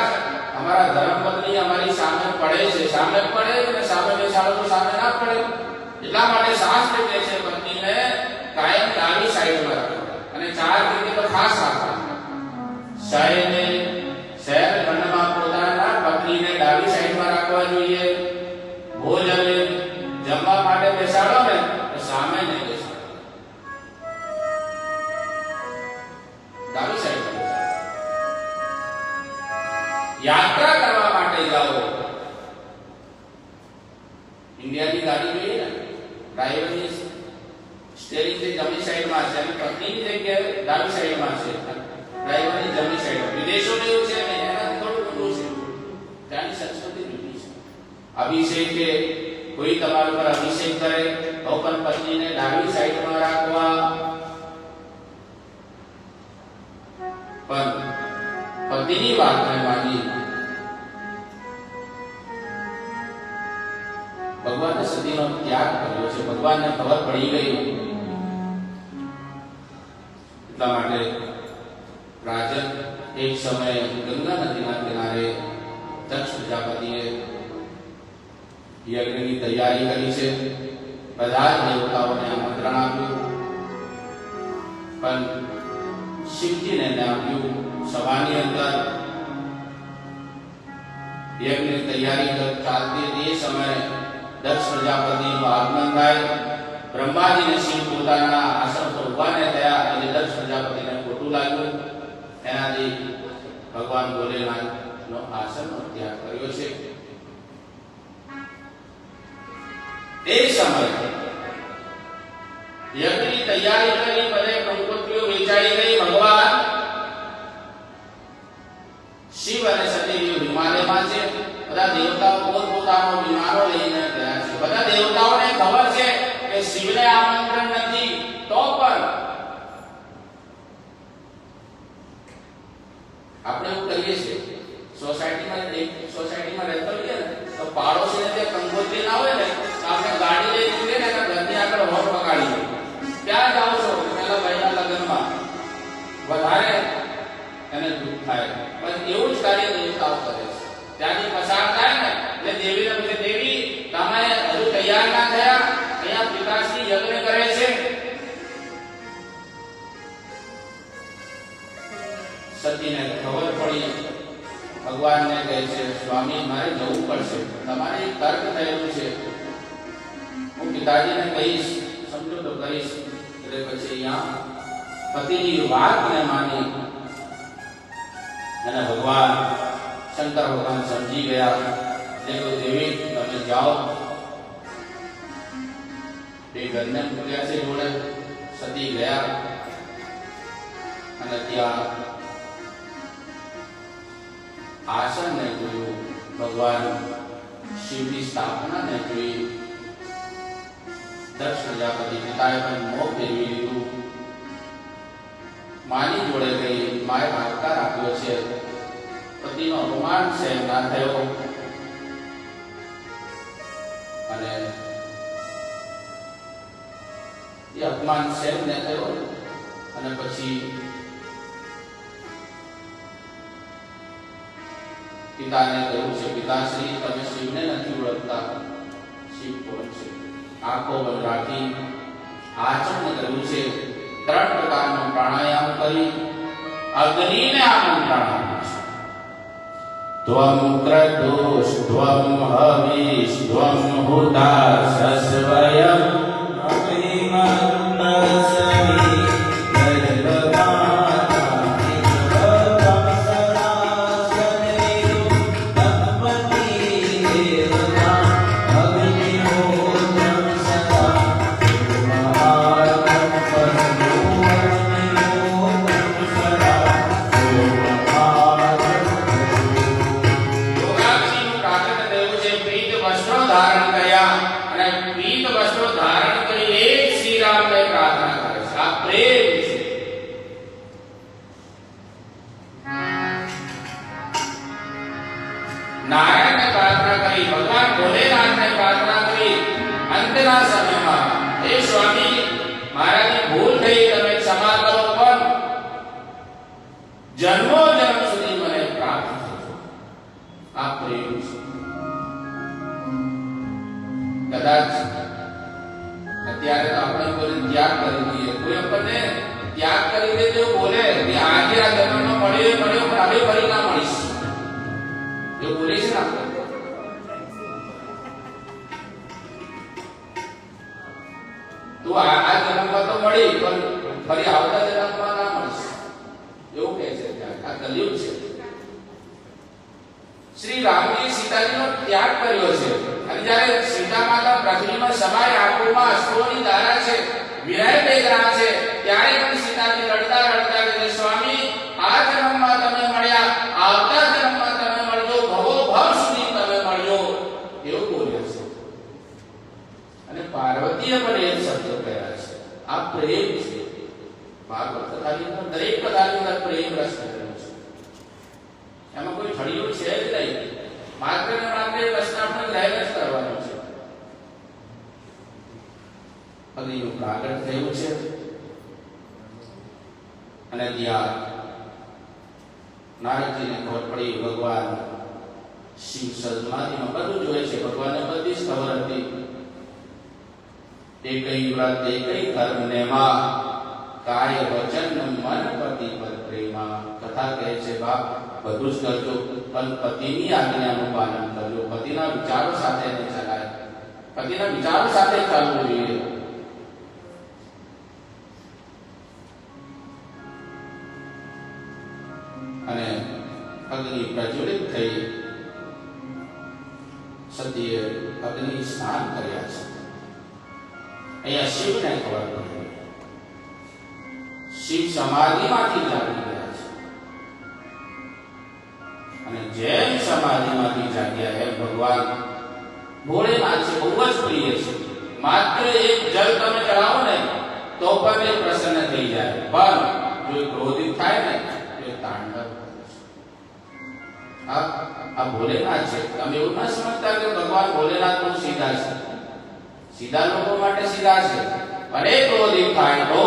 અમારા ધર્મપત્ની અમારી સામે પડે છે, સામે પડે અને સામે બેસાડો તો સામે ના પડે. એટલા માટે શાસ્ત્ર કહે છે પત્નીને કાયમ ડાબી સાઈડમાં રાખવા અને ચાર રીતે તો ખાસ રાખવા. શયને શયન ખંડમાં પોતાના પત્નીને ડાબી સાઈડમાં રાખવા જોઈએ. ભોજને જમવા માટે બેસાડો ને તો સામે નહીં બેસાડો, ડાબી સાઈડ. યાત્રા કરવા માટે જાઓ, ઇન્ડિયાની ગાડી જોઈએ ને, ડ્રાઈવરની સ્ટીયરિંગ થી જમણી સાઈડમાં છે અને પત્નીની જગ્યાએ ડાબી સાઈડમાં છે, ડ્રાઈવરની જમણી સાઈડ. વિદેશોમાં એવું છે ને, એના થોડું ઊંધું છે, ત્યાંની સંસ્કૃતિ જુદી છે. અભિષેક કે કોઈ તમારા પર અભિષેક કરે તો પણ પત્નીને ડાબી સાઈડમાં રાખવા. પણ પતિની વાતને માની ભગવાને સતીનો ત્યાગ કર્યો છે. ભગવાનને ખબર પડી ગઈ, એટલા માટે રાજન એક સમયે ગંગા નદીના કિનારે દક્ષ પ્રજાપતિએ યજ્ઞની તૈયારી કરી છે. બધા જ દેવતાઓને આમંત્રણ આપ્યું, પણ શિવજીને આપ્યું. સભાની અંદર યજ્ઞની તૈયારી ચાલતી એ સમયે દક્ષ પ્રજાપતિનું આગમન થાય. બ્રહ્માજીને શિવ પોતાના આસન પર ઉભા ન થયા એટલે દક્ષ પ્રજાપતિને ખોટું લાગ્યું. એનાથી ભગવાન ભોલેનાથનો આસનનો ત્યાગ કર્યો છે. તે સમયે યજ્ઞની તૈયારી કરી, બધે કંકોત્રીઓ વેચાઈ ગઈ. ભગવાન શિવ અને સતીદેવ હિમાલયમાં છે. બધા દેવતાઓ પોતપોતાનો વિમાનો લઈને ગયા છે. બધા દેવતાઓને ખબર છે કે શિવને આમંત્રણ નથી, તો પણ આપણે એવું કહીએ છીએ સોસાયટીમાં રહેતો હોઈએ ને તો પાડોશીને તે કંકોત્રી ના હોય ને તો આપણે ગાડી લઈ નીકળીએ ને ઘરની આગળ હોર્ન વગાડીએ, ક્યાં જાઓ છો? પેલા ભાઈના લગ્નમાં. વધારે એને દુઃખ થાય. પણ એવું જ કાર્ય દેવતાઓ કરે છે. ત્યાંથી પસાર થાય ને એટલે દેવીને પૂછે, દેવી તમે હજુ તૈયાર ના થયા? અહીંયા પિતાશ્રી યજ્ઞ કરે છે. સતીને ખબર પડી, ભગવાનને કહે છે, સ્વામી મારે જવું પડશે, તમારે તર્ક થયેલું છે, હું પિતાજીને કહીશ, સમજૂતો કરીશ. એટલે પછી અહીંયા પતિની વાતને માની અને ભગવાન શંકર ભગવાન સમજી ગયા. એટલે દેવી તમે જાઓ. બે ઘરને મૂક્યા છે જોડે. સતી ગયા અને ત્યાં આસન ને જોયું, ભગવાન શિવની સ્થાપના ને જોઈ. દક્ષ પ્રજાપતિ પિતાએ પણ મોં ફેરવી લીધું. માની જોડે ગઈ, માએ આવકાર આપ્યો છે, પતિનો અપમાન સહન ના થયો અને એ અપમાન સહન ન થયો અને પછી પિતાને કહ્યું છે, પિતાશ્રી તમે શિવને નથી ઓળખતા, શિવ કોણ છે? આંખો બંધ રાખી આચમન કર્યું છે. 3 પ્રકારનો પ્રાણાયામ કરી અગ્નિને આમંત્રણ આપ્યું છે. ત્વમ ક્રતુષ ત્વમ હવિષ ત્વમ હુતાસસ્વયં અગ્નિમન્તસવી ધારણ કરી એક શ્રી રામને પ્રાર્થના પ્રેમ છે. નારાયણને પ્રાર્થના કરી, ભગવાન ભોલેનાથને પ્રાર્થના કરી અંતના સમયમાં, હે સ્વામી મારાથી ભૂલ થઈ, તમે ક્ષમા કરો, પણ જન્મો જન્મ સુધી મને પ્રાપ્ત થજો. આ પ્રેમ છે. કદાચ અત્યારે તો આપણે કોઈ ત્યાગ કરી દઈએ, કોઈ આપણને ત્યાગ કરી દે તો બોલે કે આજે આ જન્મમાં મળ્યો પણ હવે ફરી ના મળીશ, એવું બોલે છે ને આપણે. તો આ જન્મમાં તો મળી પણ ફરી આવતા જન્મમાં ના મળીશ, એવું કહે છે. આ કલયુગ છે. શ્રી રામજી સીતાજીનો ત્યાગ કર્યો છે, અને જ્યારે સીતા માતા પૃથ્વીમાં સમાય, આંખોમાં અશ્રુની ધારા છે, વિરહ વેદના છે, ત્યારે પણ સીતાજી રડતા રડતા કહે, સ્વામી આ જન્મમાં તમે મળ્યા, આવતા જન્મમાં તમે મળજો, ભવો ભવ સુધી તમે મળજો, એવું બોલ્યા છે. અને પાર્વતીએ પણ એ શબ્દો કહ્યા છે. આ પ્રેમ છે. ભાગવત કથાની અંદર દરેક કથાની અંદર પ્રેમ રસ રહેલો છે. એમાં કોઈ ફળિયું છે જ નહીં. માત્ર ને માત્ર રસના આપણે ગ્રહણ જ કરવાનો છે. અગ્નિનું પ્રાગટ થયું છે, અને ત્યાં નારદજીને ખબર પડી ભગવાન શિવ સમાધિમાં બધું જોયે છે. ભગવાનને બધી જ ખબર હતી. એકઈ વ્રત એકઈ કર્મ નેમાં, કાય વચન મન પતિ પર પ્રેમા. કથા કહે છે બાપ બધું જ કરજો, પણ પતિની આજ્ઞાનું પાલન કરજો. પતિના વિચારો સાથે નહીં ચલાય, પતિના વિચારો સાથે ચાલવું જોઈએ. અને અગ્નિ પ્રજ્વલિત થઈ, સતીએ અગ્નિ સ્નાન કર્યા છે. અહીંયા શિવને ખબર પડી, શિવ સમાધિમાંથી જાગી ગયા છે. અને જેમ સમાધિમાંથી જાગ્યા એમ ભગવાન ભોળેનાથ છે, બહુ જ પ્રિય છે. માત્ર એક જલ તમે ચડાવો ને તો પણ એ પ્રસન્ન થઈ જાય, પણ જો ક્રોધિત થાય ને તો તાંડવ. આ ભોલેનાથ છે. તમે એવું ના સમજતા કે ભગવાન ભોલેનાથ બહુ સીધા છે. સીધા લોકો માટે સીધા છે, અને ક્રોધિત થાય તો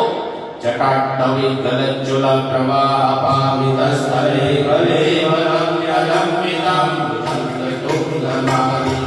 જટાટવી ગલજ્જુલ પ્રવાહ પાવિતસ્તરે કલેવરમ યદમ્મિતમ તુંગમારી.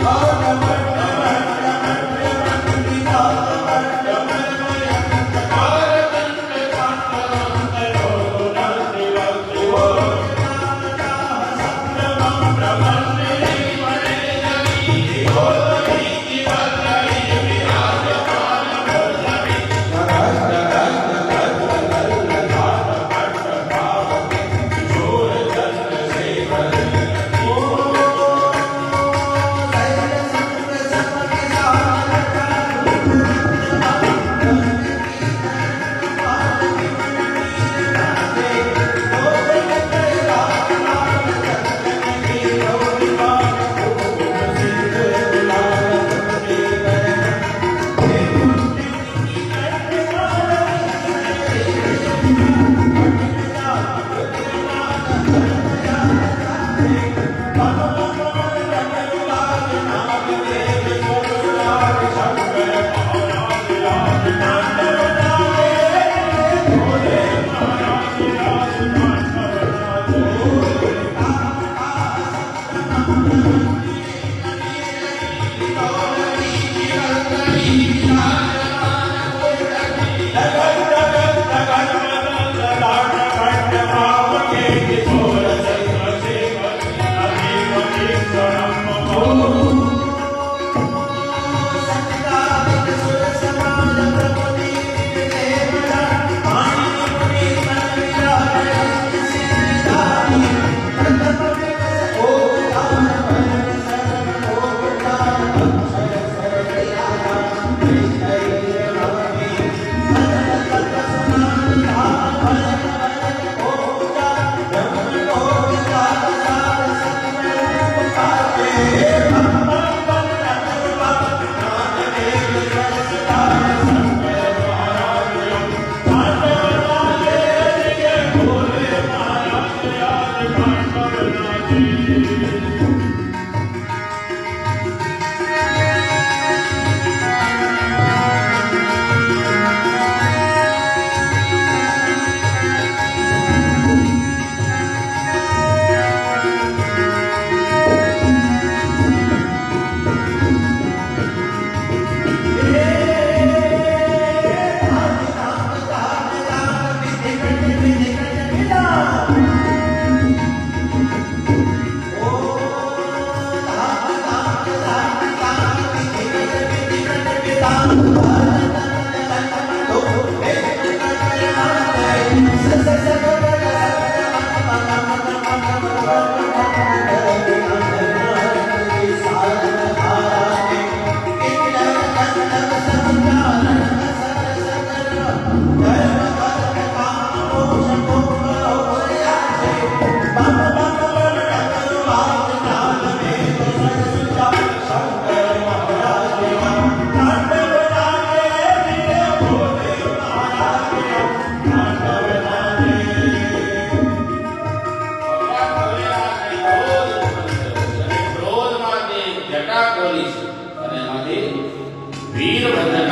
Oh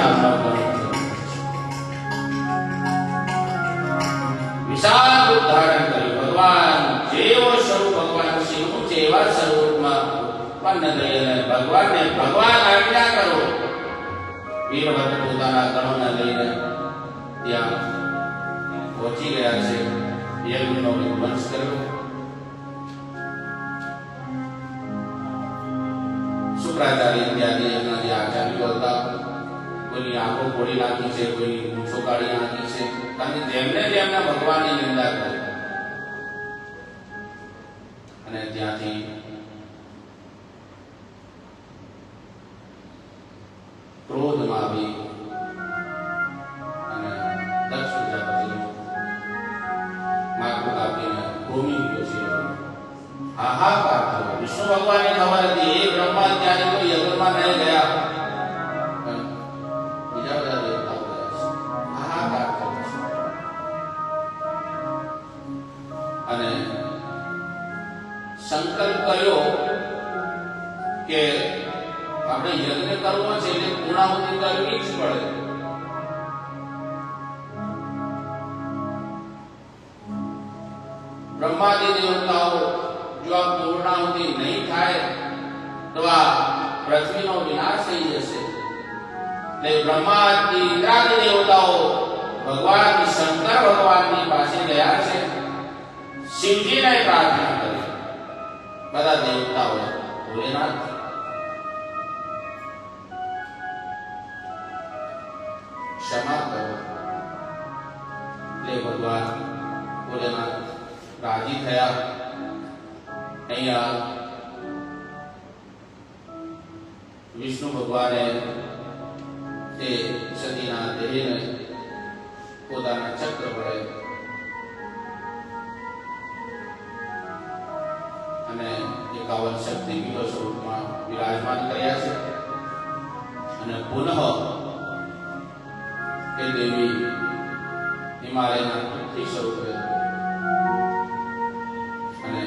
નામનો ગ્રંથ વિશાળ રૂપ ધારણ કર્યું. ભગવાન જેવો સ્વરૂપ ભગવાન શિવનું છે એવા સ્વરૂપમાં ઉત્પન્ન થઈને ભગવાનને ભગવાન આજ્ઞા કરો. વીરભદ્ર પોતાના ગણોને લઈને ત્યાં પહોંચી ગયા છે. યજ્ઞનો વિધ્વંસ કર્યો. શુક્રાચાર્ય ઇત્યાદિ એમના જે આચાર્યો હતા, કોઈની આંખો ફોડી નાખી છે, કોઈની મૂછો કાઢી નાખી છે, કારણ કે જેમને ભગવાનની નિંદા કરી. અને ત્યાંથી ક્રોધમાં આવી અને દક્ષ પ્રજાપતિનું માથું કાપીને ભૂમિ ગયો. હાહાકાર થયો. વિષ્ણુ ભગવાનને ખબર હતી એ બ્રહ્મા ત્યારે તો યજ્ઞમાં નહીં ગયા, પણ બીજા બધા દેવતાઓ ગયા છે. હાહાકાર થયો છે. અને સંકલ્પ કર્યો કે આપણે યજ્ઞ કરવો છે એટલે પૂર્ણાહુતિ કરવી જ પડે. બ્રહ્માદિ દેવતાઓ જો આ પૂર્ણાહુતિ નહીં થાય તો આ પૃથ્વીનો વિનાશ થઈ જશે. એટલે બ્રહ્માદિ ઇન્દ્રાદિ દેવતાઓ ભગવાન શંકર ભગવાનની પાસે ગયા છે. શિવજીને પ્રાર્થના કરી. બધા દેવતાઓ ભોલેનાથ ક્ષમા કરો. એટલે ભગવાન ભોલેનાથ રાજી થયા. અહીંયા વિષ્ણુ ભગવાને તે સતીના દેહને પોતાના ચક્ર વડે અને 51 શક્તિપીઠો સ્વરૂપમાં વિરાજમાન કર્યા છે. અને પુનઃ એ દેવી હિમાલયના પૃથ્વી સ્વરૂપે અને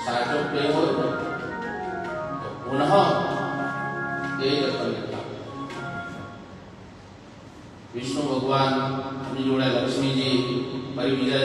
સાચો પ્રેમ હોય તો પુનઃ એ જન્મ. વિષ્ણુ ભગવાનની જોડે લક્ષ્મીજી ફરી બીજા